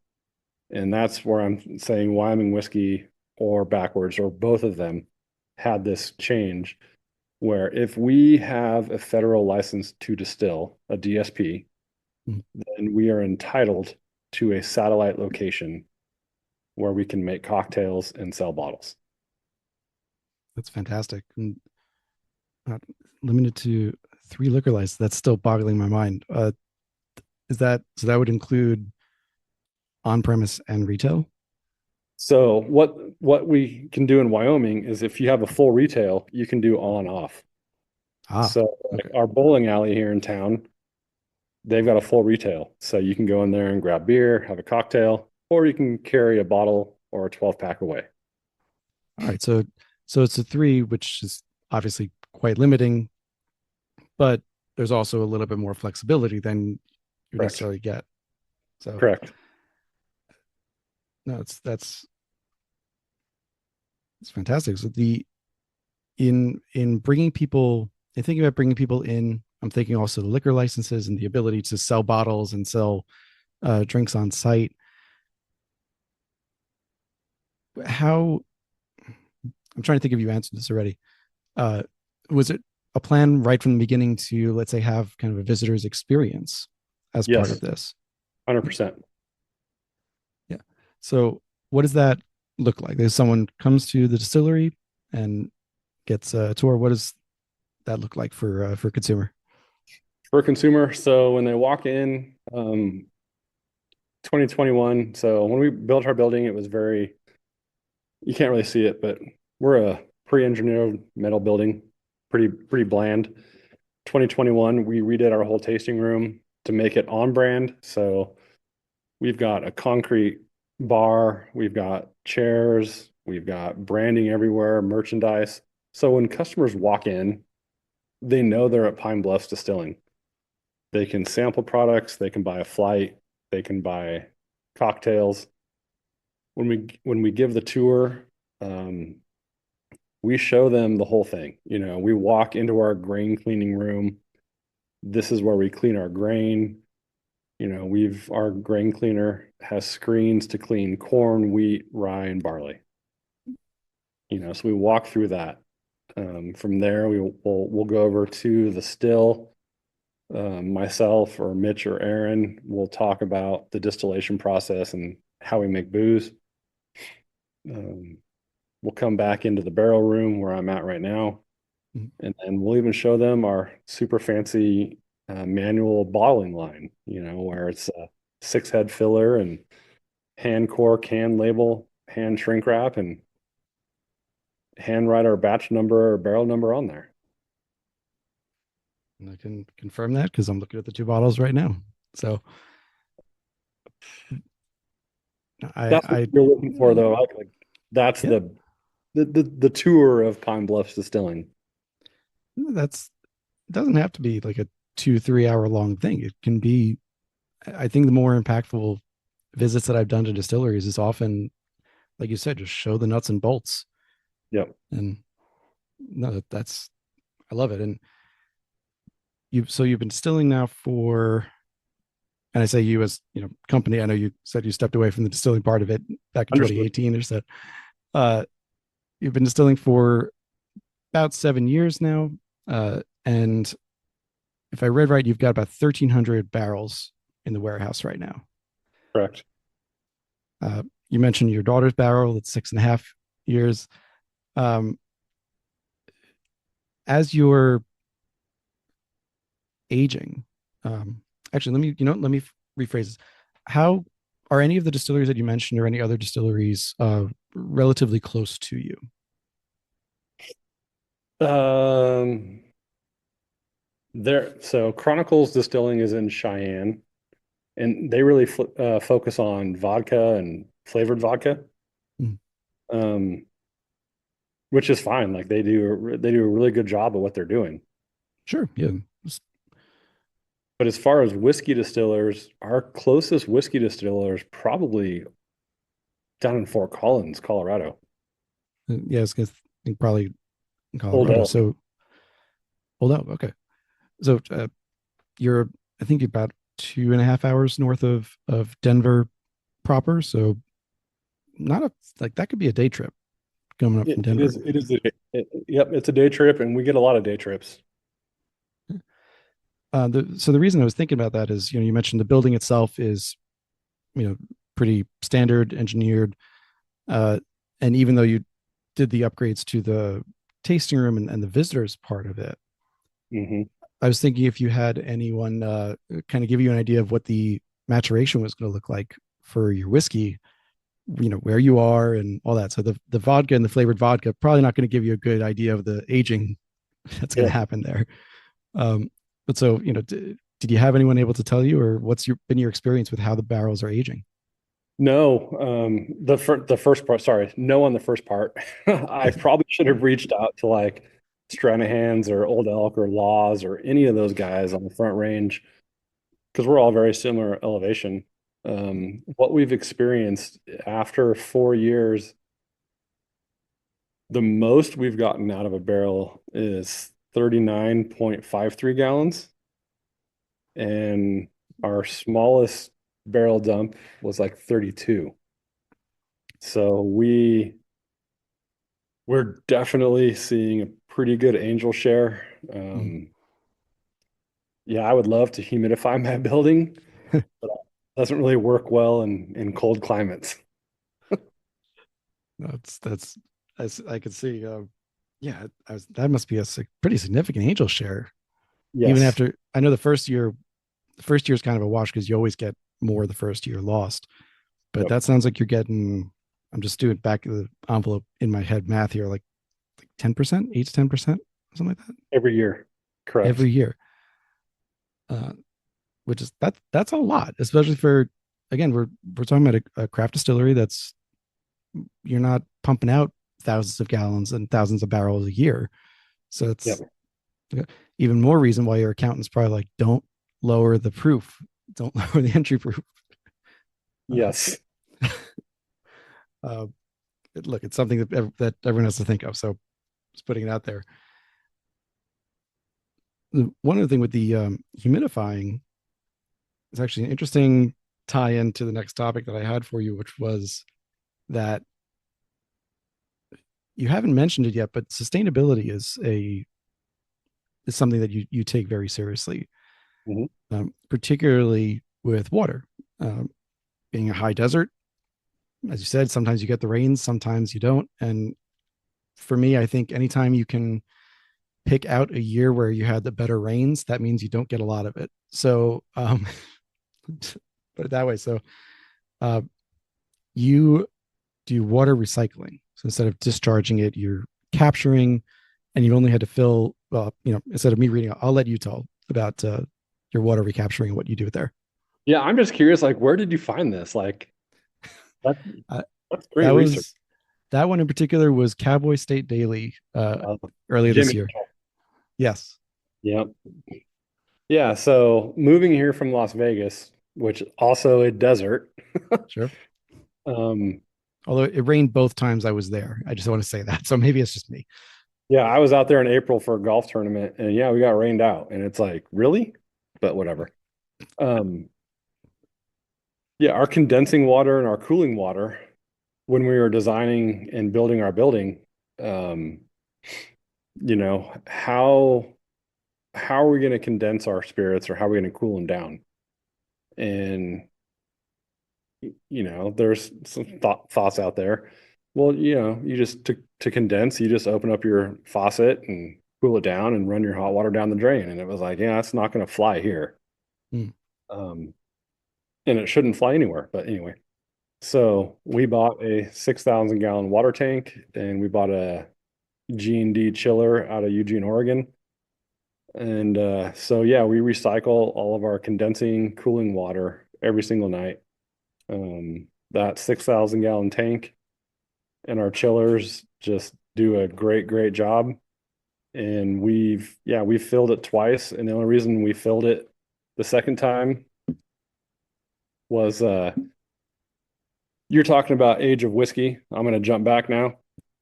And that's where I'm saying Wyoming whiskey or backwards or both of them had this change where if we have a federal license to distill, a DSP, Mm. then we are entitled to a satellite location where we can make cocktails and sell bottles. That's fantastic. And not limited to three liquor licenses. That's still boggling my mind. Is that so? That would include on premise and retail. So what we can do in Wyoming is if you have a full retail, you can do on off. Ah, So like okay. our bowling alley here in town, they've got a full retail. So you can go in there and grab beer, have a cocktail, or you can carry a bottle or a 12 pack away. All right. So it's a three, which is obviously quite limiting, but there's also a little bit more flexibility than you Correct. necessarily get. So Correct. no, it's fantastic. So the in bringing people and thinking about bringing people in, I'm thinking also the liquor licenses and the ability to sell bottles and sell drinks on site. How I'm trying to think if you answered this already. Uh, was it a plan right from the beginning to, let's say, have kind of a visitor's experience as part of Yes, this? 100%. Yeah. So what does that look like? There's someone comes to the distillery and gets a tour. What does that look like for consumer? For a consumer, so when they walk in, 2021, so when we built our building, it was very, you can't really see it, but we're a pre-engineered metal building, pretty bland. 2021, we redid our whole tasting room to make it on brand. So we've got a concrete bar, we've got chairs, we've got branding everywhere, merchandise. So when customers walk in, they know they're at Pine Bluffs Distilling. They can sample products, they can buy a flight, they can buy cocktails. When we give the tour, um, we show them the whole thing. You know, we walk into our grain cleaning room. This is where we clean our grain. You know, our grain cleaner has screens to clean corn, wheat, rye, and barley. You know, so we walk through that. From there, we'll go over to the still. Myself or Mitch or Aaron will talk about the distillation process and how we make booze. Um, we'll come back into the barrel room where I'm at right now, Mhm. and then we'll even show them our super fancy manual bottling line, you know, where it's a 6 head filler and hand cork, hand label, hand shrink wrap, and hand write our batch number or barrel number on there. And I can confirm that because I'm looking at the two bottles right now. So That's what I you're looking for, though. Like that's yeah, the tour of Pine Bluffs Distilling. that's it doesn't have to be like a 2 3 hour long thing. It can be. I think the more impactful visits that I've done to distilleries is often, like you said, just show the nuts and bolts. Yep. And no, that's I love it. And you've been distilling now for, and I say you as company. I know you said you stepped away from the distilling part of it back in Understood. 2018 or so. Uh, you've been distilling for about 7 years now, and if I read right, you've got about 1,300 barrels in the warehouse right now. Correct. You mentioned your daughter's barrel; it's 6.5 years. Um, as you're aging, actually, let me rephrase this. How are any of the distilleries that you mentioned, or any other distilleries, relatively close to you? Um, so Chronicles Distilling is in Cheyenne, and they really focus on vodka and flavored vodka, Mm, um, which is fine. Like they do a really good job of what they're doing. sure, yeah. But as far as whiskey distillers, our closest whiskey distiller is probably down in Fort Collins, Colorado. Yeah, it's gonna think probably in Old Colorado. Elk. So hold up. Okay. So you're, I think you're about 2.5 hours north of Denver proper. So not a, like that could be a day trip coming up from It Denver. is. It is. Yep. It's a day trip, and we get a lot of day trips. So the reason I was thinking about that is, you mentioned the building itself is, you know, pretty standard engineered. Uh, and even though you did the upgrades to the tasting room and the visitors part of it, Hmm. I was thinking if you had anyone kind of give you an idea of what the maturation was going to look like for your whiskey, where you are and all that. So the vodka and the flavored vodka probably not going to give you a good idea of the aging that's going Yeah. to happen there. But so, did you have anyone able to tell you, or been your experience with how the barrels are aging? No, the first part. Sorry, no on the first part. I probably should have reached out to like Stranahan's or Old Elk or Laws or any of those guys on the Front Range because we're all very similar elevation. What we've experienced after 4 years, the most we've gotten out of a barrel is 39.53 gallons, and our smallest barrel dump was like 32. So we're definitely seeing a pretty good angel share. Mm. Yeah, I would love to humidify my building, but it doesn't really work well in cold climates. As I could see. Yeah, that must be a pretty significant angel share. Even Yes. after, I know the first year is kind of a wash because you always get more the first year lost. But Yep. that sounds like you're getting. I'm just doing back of the envelope in my head math here, like 10%, 8 to 10%, something like that Every year. Correct. every year. Uh, which is that's a lot, especially for, again, we're talking about a craft distillery that's, you're not pumping out thousands of gallons and thousands of barrels a year. So it's Yep. even more reason why your accountant's probably like, don't lower the proof, don't lower the entry proof. Uh, Yes. uh, Look, it's something that everyone has to think of. So just putting it out there. One other thing with the humidifying is actually an interesting tie in to the next topic that I had for you, which was that you haven't mentioned it yet, but sustainability is something that you take very seriously, Mhm. particularly with water. Um, Being a high desert, as you said, sometimes you get the rains, sometimes you don't. And for me, I think anytime you can pick out a year where you had the better rains, that means you don't get a lot of it. So, put it that way. So, uh, you do water recycling. So instead of discharging it, you're capturing, and you only had to fill. Well, instead of me reading, I'll let you tell about your water recapturing and what you do with there. Yeah, I'm just curious, like, where did you find this? Like, that, Uh, that's that great research. was that one in particular was Cowboy State Daily Uh, earlier this Jimmy. year. Yes, Yep. Yeah. So moving here from Las Vegas, which also a desert. sure. Um, Although it rained both times I was there. I just want to say that. So maybe it's just me. yeah, I was out there in April for a golf tournament, and yeah, we got rained out, and it's like, really? But whatever. Um, yeah, our condensing water and our cooling water, when we were designing and building our building, um, you know, how are we going to condense our spirits or how are we going to cool them down? And there's some thoughts out there. Well, you just to condense, you just open up your faucet and cool it down and run your hot water down the drain. And it was like, yeah, that's not going to fly here. Hmm. Um, and it shouldn't fly anywhere. But anyway, so we bought a 6,000 gallon water tank and we bought a G&D chiller out of Eugene, Oregon. And so yeah, we recycle all of our condensing cooling water every single night. That 6,000 gallon tank and our chillers just do a great job. And we've filled it twice. And the only reason we filled it The second time was you're talking about age of whiskey. I'm going to jump back now.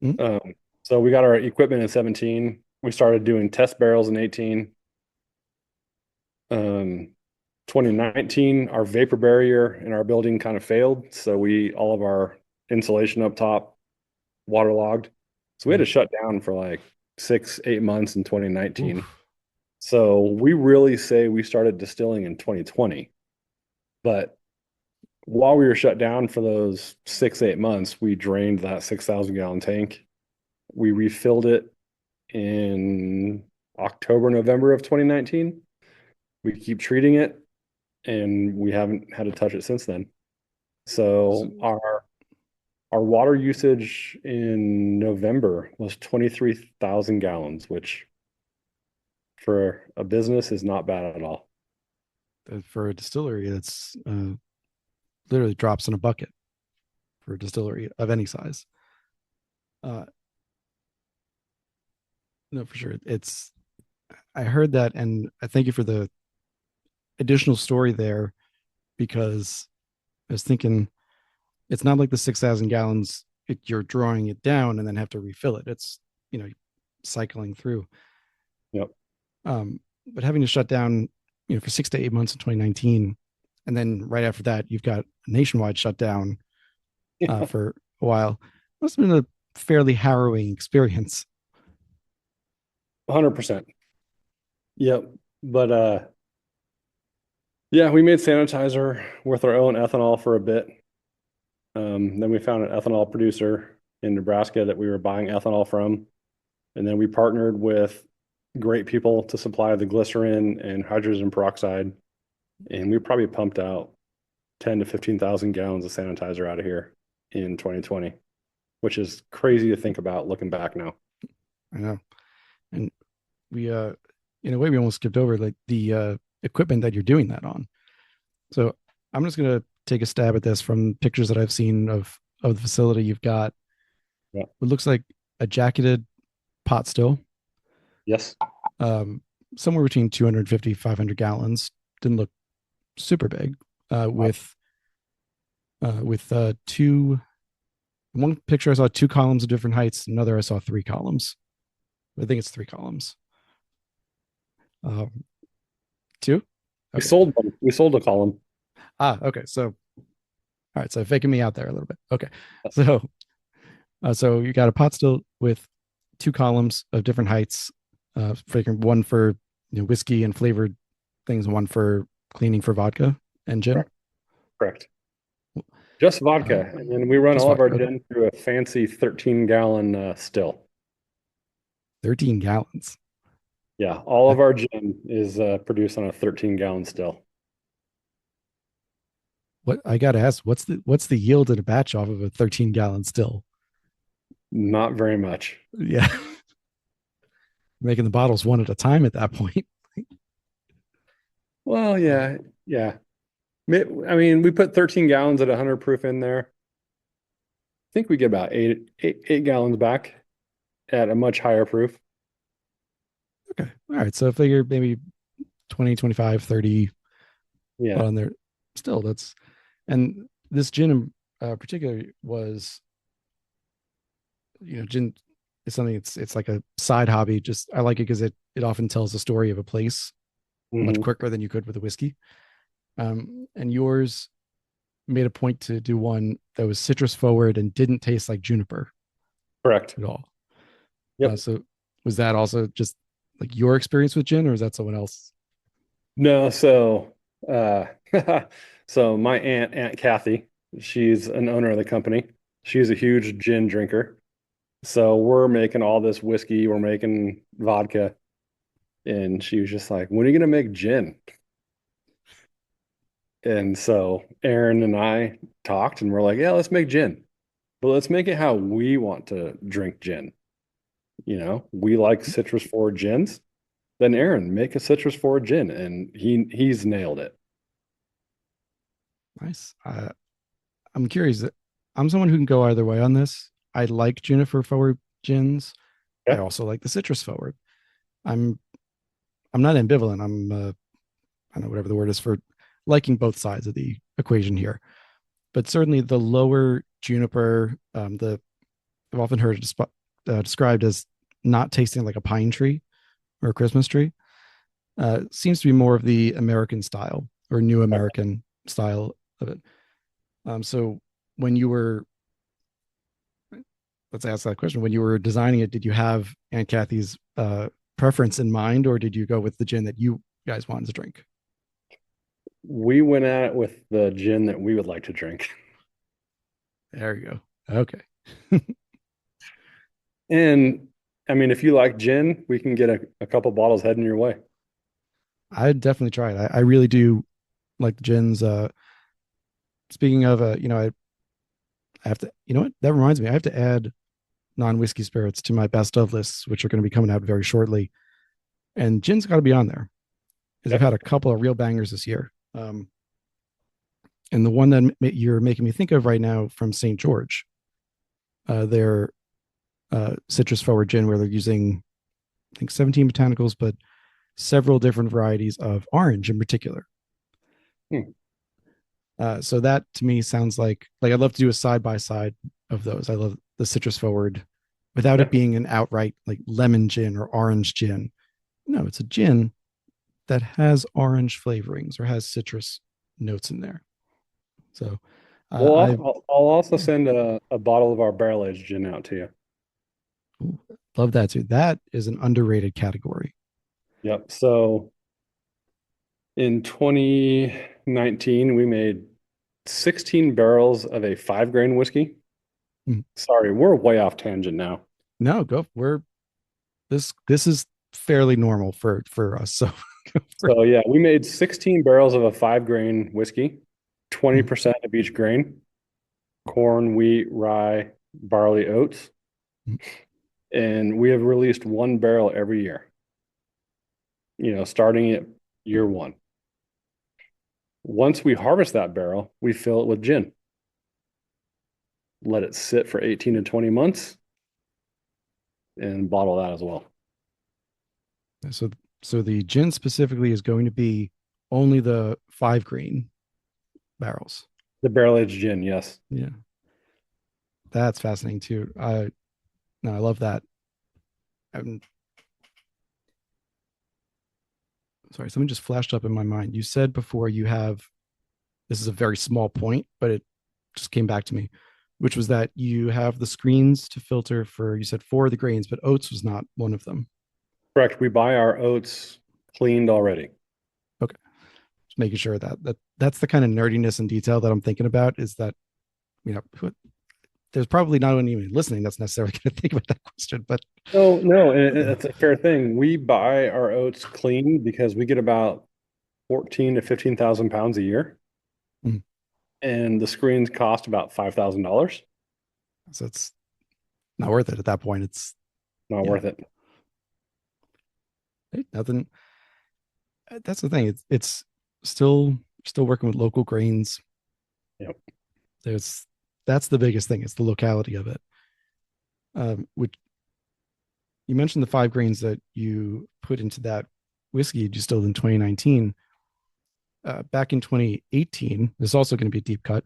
Mm. So we got our equipment in 17. We started doing test barrels in 18. Um, 2019, our vapor barrier in our building kind of failed. So all of our insulation up top waterlogged. So we had to Right. shut down for like 6, 8 months in 2019. Oof. So we really say we started distilling in 2020. But while we were shut down for those 6, 8 months, we drained that 6,000 gallon tank. We refilled it in October, November of 2019. We keep treating it and we haven't had to touch it since then. So, So our water usage in November was 23,000 gallons, which for a business is not bad at all. for a distillery, that's literally drops in a bucket for a distillery of any size. Uh, no, for sure. I heard that, and I thank you for the additional story there because I was thinking it's not like the 6,000 gallons, you're drawing it down and then have to refill it. It's, you know, cycling through. Yep. But having to shut down, for 6 to 8 months in 2019, and then right after that, you've got a nationwide shutdown for a while. Must have been a fairly harrowing experience. 100%. Yep. But yeah, we made sanitizer with our own ethanol for a bit. Then we found an ethanol producer in Nebraska that we were buying ethanol from. And then we partnered with great people to supply the glycerin and hydrogen peroxide. And we probably pumped out 10 to 15,000 gallons of sanitizer out of here in 2020, which is crazy to think about looking back now. I know. And we, in a way, we almost skipped over like the equipment that you're doing that on. So I'm just going to take a stab at this from pictures that I've seen of the facility. You've got Yeah. what looks like a jacketed pot still, Yes. um, somewhere between 250, 500 gallons. Didn't look super big. With two. One picture I saw 2 columns of different heights. Another I saw 3 columns. I think it's 3 columns. Um, Two. We Okay. sold them. We sold a column. Okay. So, all right. So faking me out there a little bit. Okay. So you got a pot still with 2 columns of different heights. One for whiskey and flavored things, and one for cleaning for vodka and gin. Correct. Correct. Just vodka. And then we run Just all of vodka. our Okay. gin through a fancy 13-gallon still. 13 gallons. Yeah, all of our gin is produced on a 13-gallon still. What I got to ask, what's the yield in a batch off of a 13-gallon still? Not very much. Yeah. Making the bottles one at a time at that point. Well, yeah, yeah. I mean, we put 13 gallons at 100 proof in there. I think we get about eight gallons back at a much higher proof. Okay. All right. So I figure maybe 20, 25, 30 Yeah. on there. Still, and this gin in particular was, gin is something it's like a side hobby. Just I like it because it often tells the story of a place much Mhm. quicker than you could with a whiskey. And yours made a point to do one that was citrus forward and didn't taste like juniper Correct. at all. Yep. So was that also just like your experience with gin, or is that someone else? No, so uh so my Aunt Kathy, she's an owner of the company. She's a huge gin drinker. So we're making all this whiskey, we're making vodka, and she was just like, "When are you gonna make gin?" And so Aaron and I talked and we're like, "Yeah, let's make gin. But let's make it how we want to drink gin. We like citrus forward gins. Then Aaron, make a citrus forward gin." And he's nailed it. Nice. I'm curious. I'm someone who can go either way on this. I like juniper forward gins. I Yeah. also like the citrus forward. I'm I'm not ambivalent. I don't know, whatever the word is for liking both sides of the equation here. But certainly the lower juniper, the I've often heard it described as not tasting like a pine tree or a Christmas tree. Seems to be more of the American style or new American style of it. So when you were, let's ask that question, when you were designing it, did you have Aunt Kathy's preference in mind, or did you go with the gin that you guys wanted to drink? We went at it with the gin that we would like to drink. There you go. Okay. And I mean, if you like gin, we can get a couple bottles heading your way. I'd definitely try it. I really do like the gins. Speaking of, I have to, you know what? That reminds me, I have to add non-whiskey spirits to my best of lists, which are going to be coming out very shortly. And gin's got to be on there because I've had a Definitely. couple of real bangers this year. And the one that you're making me think of right now from St. George, their citrus forward gin, where they're using, I think, 17 botanicals, but several different varieties of orange in particular. Hmm. So that to me sounds like I'd love to do a side by side of those. I love the citrus forward without Yeah. it being an outright like lemon gin or orange gin. No, it's a gin that has orange flavorings or has citrus notes in there. So Well, I I'll also send a bottle of our barrel aged gin out to you. love that too. That is an underrated category. Yep. So in 2019, we made 16 barrels of a 5 grain whiskey. Mm. Sorry, we're way off tangent now. No, go. We're this is fairly normal for us. So go for it. So yeah, we made 16 barrels of a 5 grain whiskey, Mm. 20% of each grain, corn, wheat, rye, barley, oats. Mm. And we have released one barrel every year, starting at year one. Once we harvest that barrel, we fill it with gin, let it sit for 18 to 20 months, and bottle that as well. So so the gin specifically is going to be only the 5 grain barrels. The barrel aged gin, yes. Yeah, that's fascinating too. I no, I love that. I'm sorry, something just flashed up in my mind. You said before you have this is a very small point, but it just came back to me, which was that you have the screens to filter for you said four of the grains, but oats was not one of them. Correct. We buy our oats cleaned already. Okay, just making sure that that's the kind of nerdiness and detail that I'm thinking about. Is that you know there's probably not anyone even listening that's necessarily going to think about that question, but No, no, and it's a fair thing. We buy our oats clean because we get about 14 to 15,000 pounds a year, mm, and the screens cost about $5,000. so it's not worth it at that point. It's Not yeah, worth it. hey, nothing. That's the thing. It's still working with local grains. Yep. There's that's the biggest thing. It's the locality of it. Which you mentioned the 5 grains that you put into that whiskey you distilled in 2019. Back in 2018, this is also going to be a deep cut.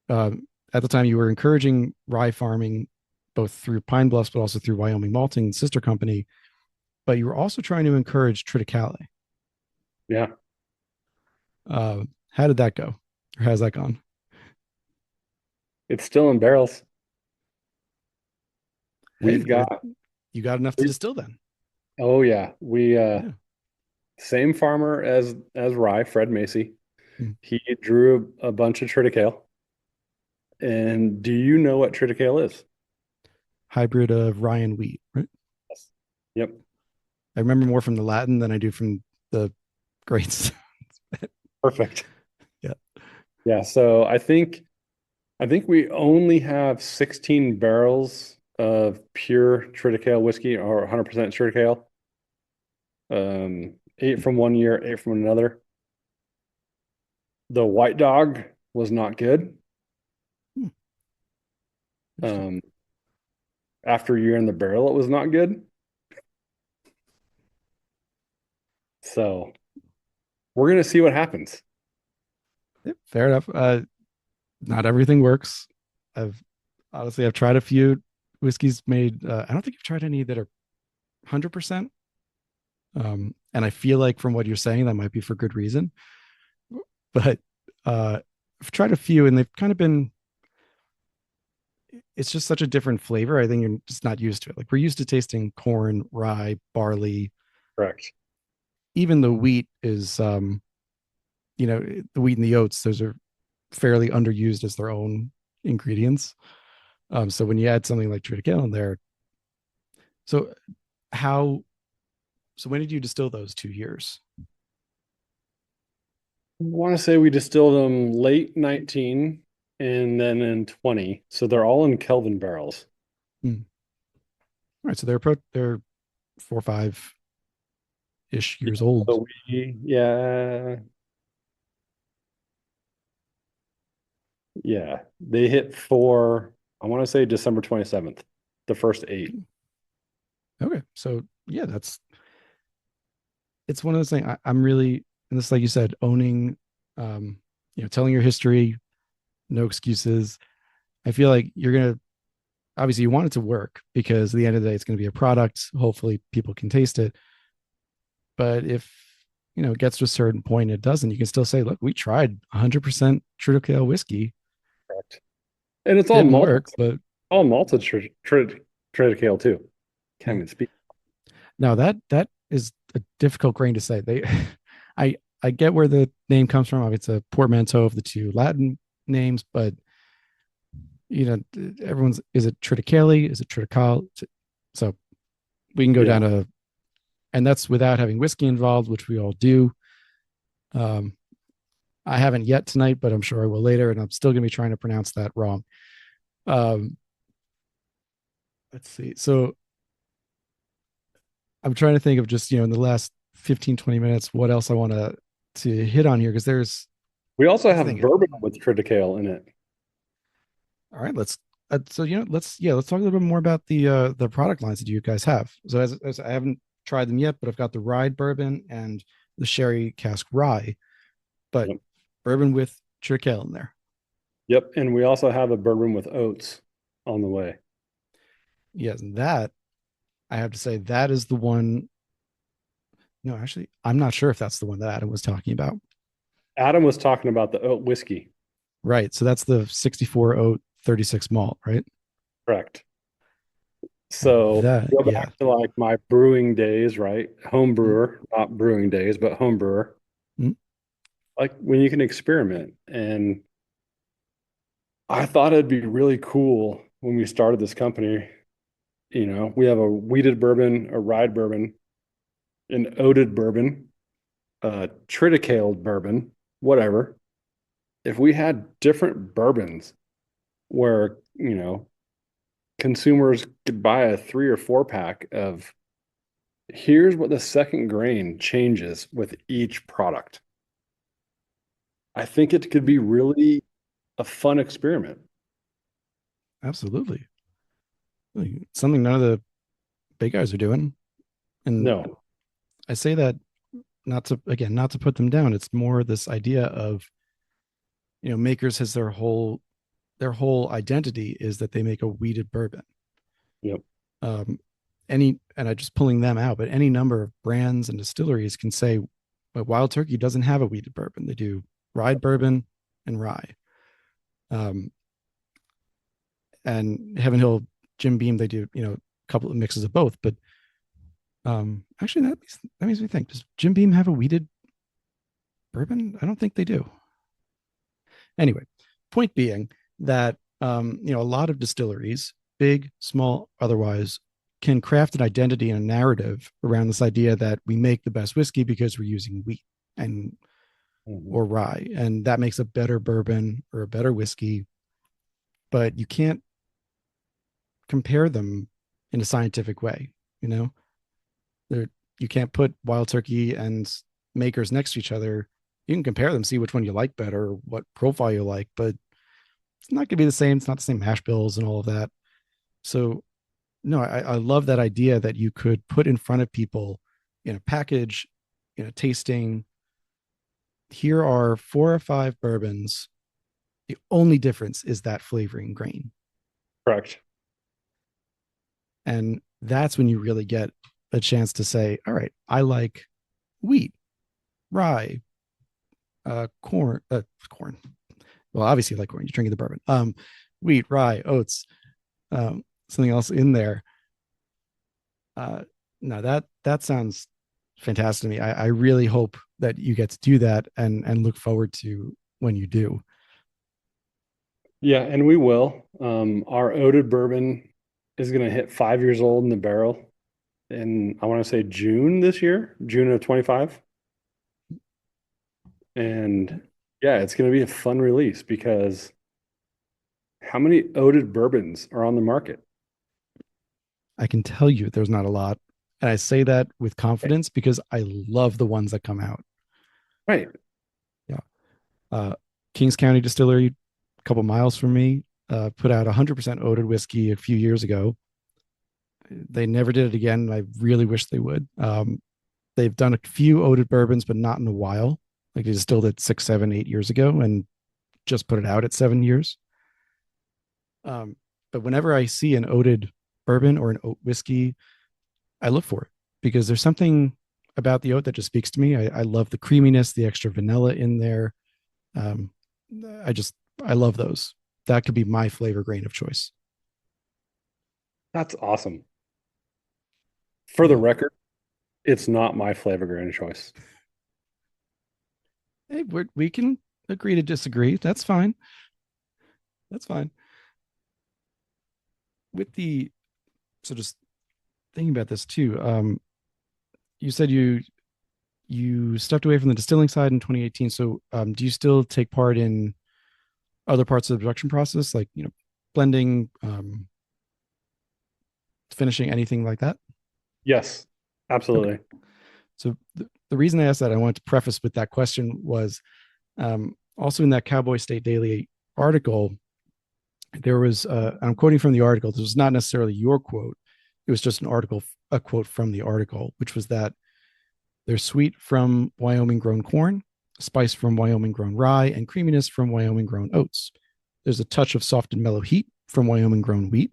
At the time, you were encouraging rye farming both through Pine Bluffs, but also through Wyoming Malting Sister Company. But you were also trying to encourage triticale. Yeah. How did that go? Or how's that gone? It's still in barrels. Hey, We've got, you got enough to we, distill then. oh yeah, we Yeah. same farmer as rye, Fred Macy. Mm. He drew a bunch of triticale. And do you know what triticale is? Hybrid of rye and wheat, right? Yes. Yep. I remember more from the Latin than I do from the greats. Perfect. Yeah. Yeah. So I think we only have 16 barrels of pure triticale whiskey or 100% triticale. Eight from one year, eight from another. The white dog was not good. Hmm, interesting. Um, after a year in the barrel, it was not good. So we're gonna see what happens. Yeah, fair enough. Not everything works. I've Honestly, I've tried a few whiskeys made. I don't think I've tried any that are 100%. And I feel like from what you're saying, that might be for good reason. But I've tried a few, and they've kind of been. It's just such a different flavor. I think you're just not used to it. Like we're used to tasting corn, rye, barley. Correct. Even the wheat is, the wheat and the oats. Those are fairly underused as their own ingredients. So when you add something like triticale in there, so how? So when did you distill those 2 years? I want to say we distilled them late 19 and then in 20. So they're all in Kelvin barrels. Hmm. All right, so they're 4 or 5 ish Yeah. years old. So yeah, they hit for, I want to say December 27th, the first eight. Okay, so yeah, it's one of those things. I'm really, and this, like you said, owning, telling your history, no excuses. I feel like you're gonna obviously you want it to work because at the end of the day, it's going to be a product. Hopefully, people can taste it. But if it gets to a certain point, it doesn't. You can still say, "Look, we tried 100% Triticale whiskey. Correct. And it's Didn't work." But all malted triticale too. Can't hmm. even speak. Now that is a difficult grain to say. I get where the name comes from. It's a portmanteau of the two Latin names, but everyone's, is it Triticale? Is it Triticale? So we can go Yeah. down to, and that's without having whiskey involved, which we all do. Um, I haven't yet tonight, but I'm sure I will later, and I'm still going to be trying to pronounce that wrong. Um, let's see. So I'm trying to think of just, in the last 15, 20 minutes, what else I want to hit on here. Cause We also that's the have thing. bourbon with triticale in it. All right, let's talk a little bit more about the product lines that you guys have. So as I haven't tried them yet, but I've got the rye bourbon and the sherry cask rye, but Yep. bourbon with triticale in there. Yep. And we also have a bourbon with oats on the way. Yes, and that I have to say that is the one. No, actually, I'm not sure if that's the one that Adam was talking about. Adam was talking about the oat whiskey. Right. So that's the 64 oat 36 malt, right? Correct. And So that, go yeah. back to like my brewing days, right? Home Mm, brewer, not brewing days, but home brewer. mm, Like when you can experiment. And I thought it'd be really cool when we started this company. We have a wheated bourbon, a rye bourbon, an oated bourbon, a triticale bourbon, whatever. If we had different bourbons where, consumers could buy a 3 or 4 pack of here's what the second grain changes with each product. I think it could be really a fun experiment. absolutely. Like, something none of the big guys are doing. And No. I say that not to put them down. It's more this idea of, makers has their whole identity is that they make a wheated bourbon. Yep. Um, and I just pulling them out, but any number of brands and distilleries can say, but Wild Turkey doesn't have a wheated bourbon. They do rye bourbon and rye. Um, and Heaven Hill, Jim Beam, they do, a couple of mixes of both. But actually, that makes me think: does Jim Beam have a wheated bourbon? I don't think they do. Anyway, point being that a lot of distilleries, big, small, otherwise, can craft an identity and a narrative around this idea that we make the best whiskey because we're using wheat and Mhm. or rye, and that makes a better bourbon or a better whiskey. But you can't compare them in a scientific way. You know, They're, you can't put Wild Turkey and makers next to each other. You can compare them, see which one you like better, or what profile you like, but it's not going to be the same. It's not the same hash bills and all of that. So, no, I love that idea that you could put in front of people in a package, in a tasting, here are 4 or 5 bourbons. The only difference is that flavoring grain. Correct. And that's when you really get a chance to say, all right, I like wheat, rye, corn. Well, obviously, you like corn. You're drinking the bourbon. Wheat, rye, oats, something else in there. Uh, no, that sounds fantastic to me. I really hope that you get to do that and look forward to when you do. Yeah, and we will. Our oated bourbon is going to hit 5 years old in the barrel in, I want to say June this year, June of 25. And yeah, it's going to be a fun release because how many oated bourbons are on the market? I can tell you there's not a lot. And I say that with confidence because I love the ones that come out. Right. Yeah. Uh, Kings County Distillery, a couple miles from me, put out 100% oated whiskey a few years ago. They never did it again. I really wish they would. They've done a few oated bourbons, but not in a while. Like they distilled it 6, 7, 8 years ago and just put it out at 7 years. But whenever I see an oated bourbon or an oat whiskey, I look for it because there's something about the oat that just speaks to me. I love the creaminess, the extra vanilla in there. Um, I just, I love those. That could be my flavor grain of choice. That's awesome. For the Uh, record, it's not my flavor grain of choice. hey, we can agree to disagree. That's fine. That's fine. With the, so just thinking about this too. You said you stepped away from the distilling side in 2018. So do you still take part in other parts of the production process, like blending, finishing, anything like that? Yes, Okay. absolutely. So the reason I asked that, I wanted to preface with that question was also in that Cowboy State Daily article, there was, I'm quoting from the article. This was not necessarily your quote. It was just a quote from the article, which was that there's sweet from Wyoming grown corn, spice from Wyoming grown rye, and creaminess from Wyoming grown oats. There's a touch of soft and mellow heat from Wyoming grown wheat,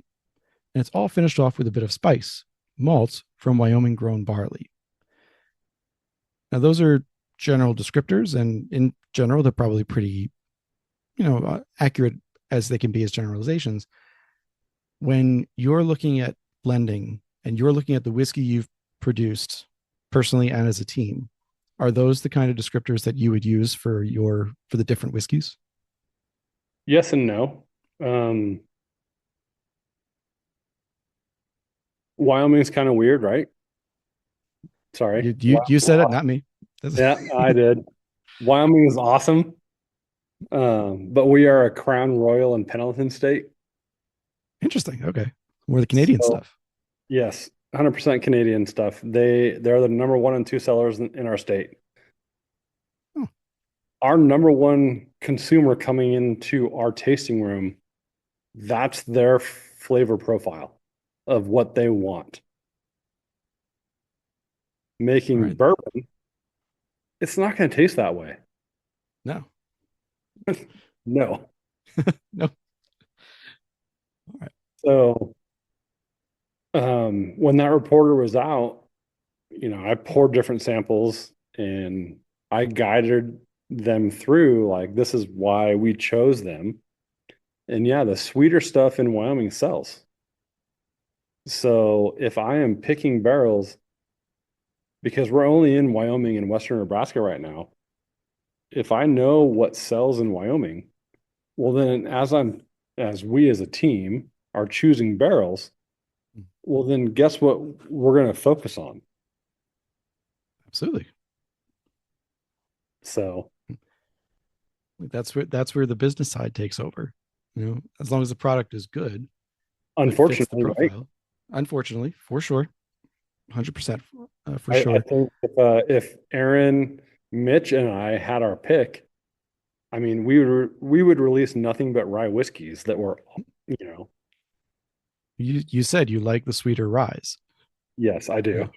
and it's all finished off with a bit of spice, malt from Wyoming grown barley. Now, those are general descriptors, and in general, they're probably pretty, accurate as they can be as generalizations. When you're looking at blending and you're looking at the whiskey you've produced personally and as a team, are those the kind of descriptors that you would use for the different whiskeys? Yes and no. Um, Wyoming's kind of weird, right? Sorry. You said it, not me. Yeah, I did. Wyoming is awesome, but we are a Crown Royal and Pendleton state. Interesting. Okay, more the Canadian So stuff. yes, 100% Canadian stuff. They're the number one and two sellers in our state. Oh, Our number one consumer coming into our tasting room, that's their flavor profile of what they want. all Making right. bourbon, it's not going to taste that way. No, No. no. All right. So when that reporter was out, I poured different samples and I guided them through like this is why we chose them. And yeah, the sweeter stuff in Wyoming sells. So if I am picking barrels, because we're only in Wyoming and Western Nebraska right now, if I know what sells in Wyoming, well then as we as a team are choosing barrels, well then guess what we're going to focus on. Absolutely. So That's where the business side takes over. As long as the product is good, it fits the unfortunately, right? profile. Unfortunately, for sure, 100% for I sure. think if Aaron, Mitch, and I had our pick, I mean, we would release nothing but rye whiskeys that were, you know, You said you like the sweeter rise. yes, I do.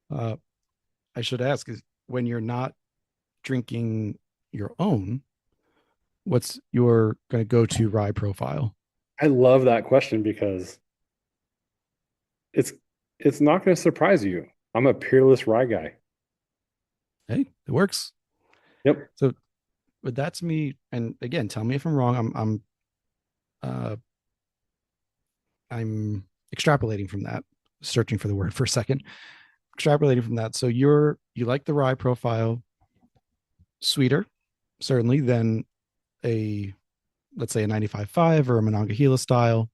Yeah. Uh, I should ask is when you're not drinking your own, what's your kind of go-to rye profile? I love that question because it's it's not going to surprise you. I'm a peerless rye guy. Hey, it works. Yep. So, but that's me. And again, tell me if I'm wrong. Uh, I'm extrapolating from that, searching for the word for a second, extrapolating from that. So you like the rye profile sweeter, certainly, than a, let's say, a 95.5 or a Monongahela style,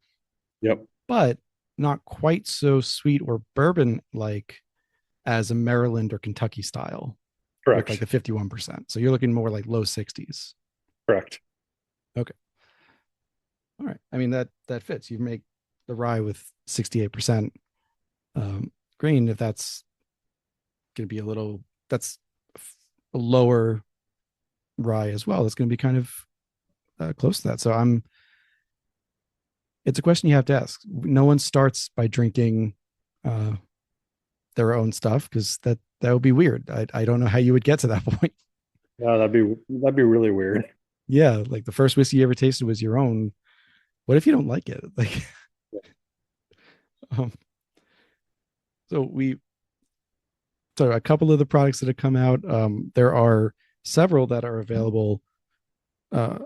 Yep. but not quite so sweet or bourbon like as a Maryland or Kentucky style with like Correct. the 51%. So you're looking more like low 60s. Correct. Okay. All right. I mean, that fits. You make the rye with 68% grain. If that's going to be a little, that's a lower rye as well. It's going to be kind of close to that. So it's a question you have to ask. No one starts by drinking uh, their own stuff because that would be weird. I don't know how you would get to that point. Yeah, that'd be really weird. Yeah, like the first whiskey you ever tasted was your own. What if you don't like it? Like, um, so we so a couple of the products that have come out. There are several that are available uh,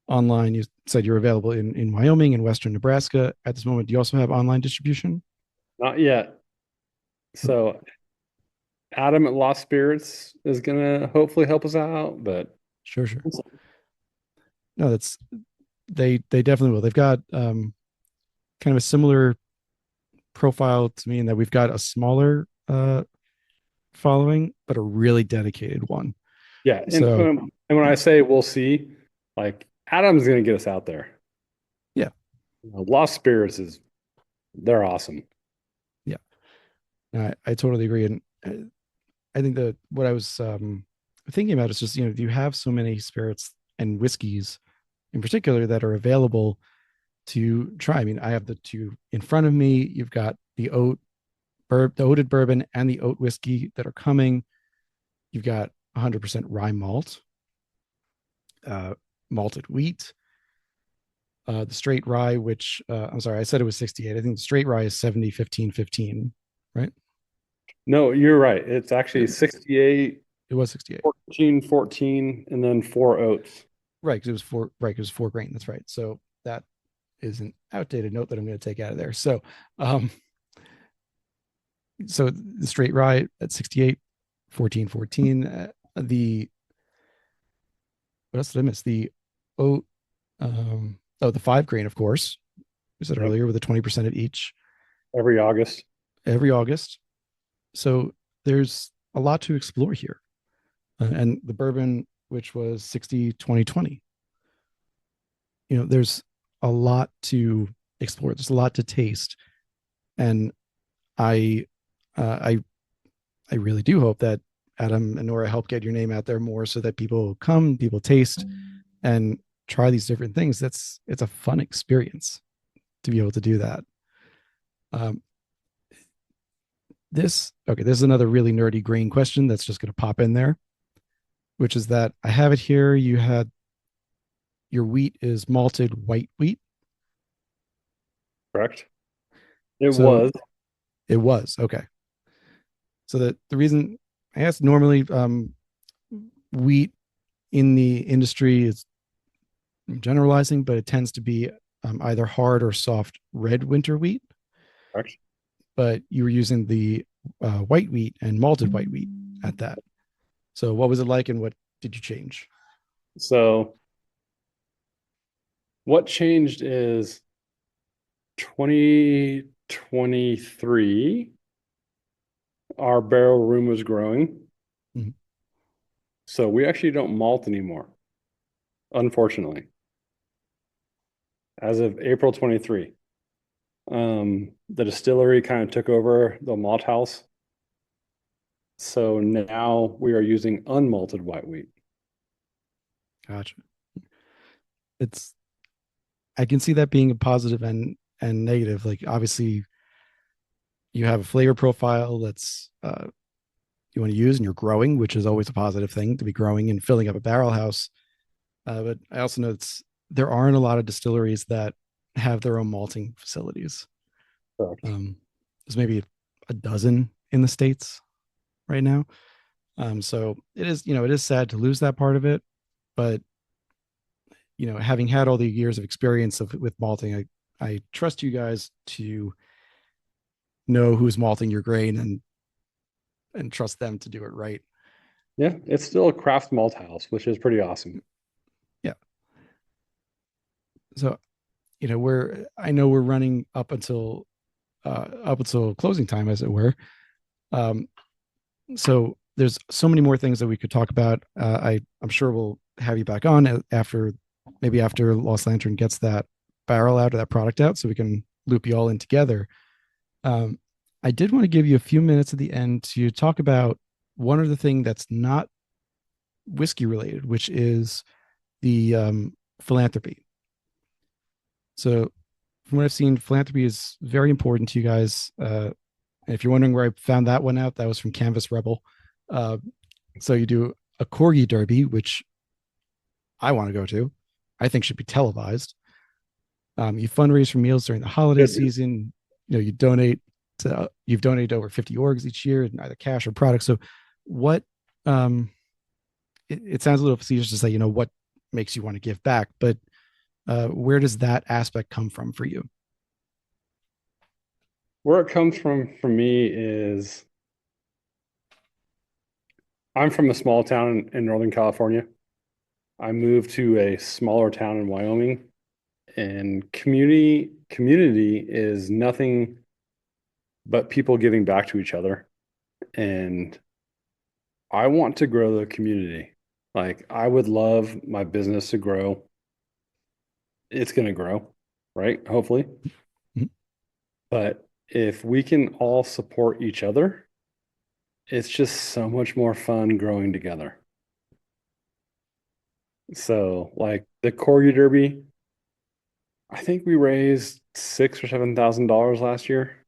online. You said you're available in Wyoming and Western Nebraska at this moment. Do you also have online distribution? Not yet. Okay. So Adam at Lost Spirits is gonna hopefully help us out, but Sure, sure. No, that's they definitely will. They've got kind of a similar profile to me in that we've got a smaller following, but a really dedicated one. yeah, So and when I say we'll see, like Adam's gonna get us out there. yeah, Lost Spirits is they're awesome. yeah, I totally agree. And I think that what I was thinking about is just, you have so many spirits and whiskeys in particular that are available to try. I mean, I have the two in front of me. You've got the the oated bourbon and the oat whiskey that are coming. You've got 100% rye malt, uh, malted wheat, the straight rye, which I'm sorry, I said it was 68. I think the straight rye is 70, 15, 15, right? No, you're right. It's actually 68, It was 68. 14, 14, and then four oats. Right. Because it was four, right. Because it was 4 grain. That's right. So that is an outdated note that I'm going to take out of there. Um, so the straight rye at 68, 14, 14. The, what else did I miss? The oat, the 5 grain, of course. We said Yep. earlier with the 20% of each Every August. every August. So there's a lot to explore here. And the bourbon, which was 60, 20, 20. There's a lot to explore. There's a lot to taste. And I, I, I really do hope that Adam and Nora help get your name out there more so that people come, people taste, and try these different things. It's a fun experience to be able to do that. Um, this is another really nerdy grain question that's just going to pop in there, which is that I have it here. You had your wheat is malted white wheat. Correct. It So was. it was okay. So the reason I asked, normally wheat in the industry is, I'm generalizing, but it tends to be either hard or soft red winter wheat. Correct. But you were using the white wheat and malted white wheat at that. So what was it like, and what did you change? So what changed is 2023, our barrel room was growing. Mhm. So we actually don't malt anymore, unfortunately, as of April 23. The distillery kind of took over the malt house. So now we are using unmalted white wheat. Gotcha. It's I can see that being a positive and negative. Like obviously, you have a flavor profile that's you want to use, and you're growing, which is always a positive thing to be growing and filling up a barrel house. But I also know there aren't a lot of distilleries that have their own malting facilities. Correct. There's maybe a dozen in the States right now. So it is sad to lose that part of it, but having had all the years of experience with malting, I trust you guys to know who's malting your grain and trust them to do it right. Yeah, it's still a craft malt house, which is pretty awesome. Yeah. So, I know we're running up until closing time, as it were. Um, so there's so many more things that we could talk about. I'm sure we'll have you back on after Lost Lantern gets that barrel out or that product out, so we can loop you all in together. Um, I did want to give you a few minutes at the end to talk about one other thing that's not whiskey related, which is the philanthropy. So, from what I've seen, philanthropy is very important to you guys. And if you're wondering where I found that one out, that was from Canvas Rebel. Uh, so you do a corgi derby, which I want to go to. I think should be televised. You fundraise for meals during the holiday Good, dude. season. You've donated over 50 orgs each year in either cash or products. So what um it sounds a little facetious to say, what makes you want to give back, but where does that aspect come from for you? Where it comes from for me is I'm from a small town in Northern California. I moved to a smaller town in Wyoming, and community is nothing but people giving back to each other. And I want to grow the community. Like, I would love my business to grow. It's going to grow, right? Hopefully. Mhm. But if we can all support each other, it's just so much more fun growing together. So, like the Corgi Derby, I think we raised $6,000 or $7,000 last year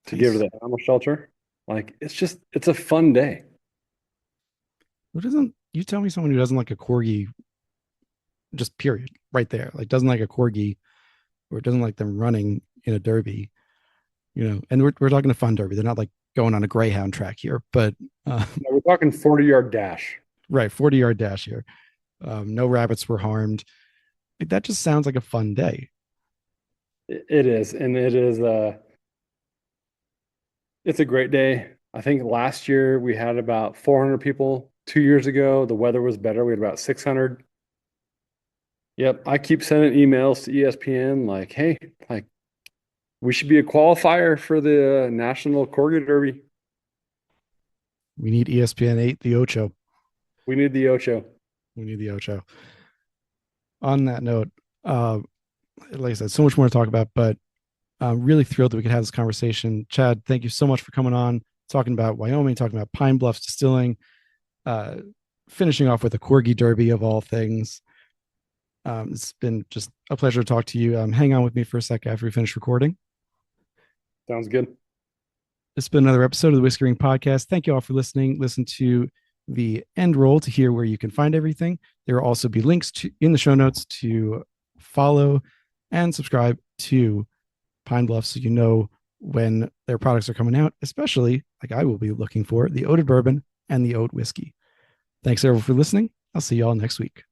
to give to Nice. the animal shelter. Like, it's a fun day. Who doesn't you tell me someone who doesn't like a corgi, just period, right there, like doesn't like a corgi or doesn't like them running in a derby, and we're talking a fun derby. They're not like going on a greyhound track here, but Now, we're talking 40-yard dash. right, 40-yard dash here. No rabbits were harmed. Like, that just sounds like a fun day. It is, and it's a great day. I think last year we had about 400 people. 2 years ago, the weather was better. We had about 600. Yep, I keep sending emails to ESPN like, hey, like we should be a qualifier for the National Corgi Derby. We need ESPN 8, the Ocho. We need the Ocho. We need the Ocho. On that note, uh, like I said, so much more to talk about, but I'm really thrilled that we could have this conversation. Chad, thank you so much for coming on, talking about Wyoming, talking about Pine Bluffs Distilling, uh, finishing off with a Corgi Derby of all things. It's been just a pleasure to talk to you. Hang on with me for a sec after we finish recording. Sounds good. This has been another episode of the Whiskey Ring Podcast. Thank you all for listening. Listen to the end roll to hear where you can find everything. There will also be links in the show notes to follow and subscribe to Pine Bluffs so you know when their products are coming out, especially like I will be looking for the oated bourbon and the oat whiskey. Thanks everyone for listening. I'll see you all next week.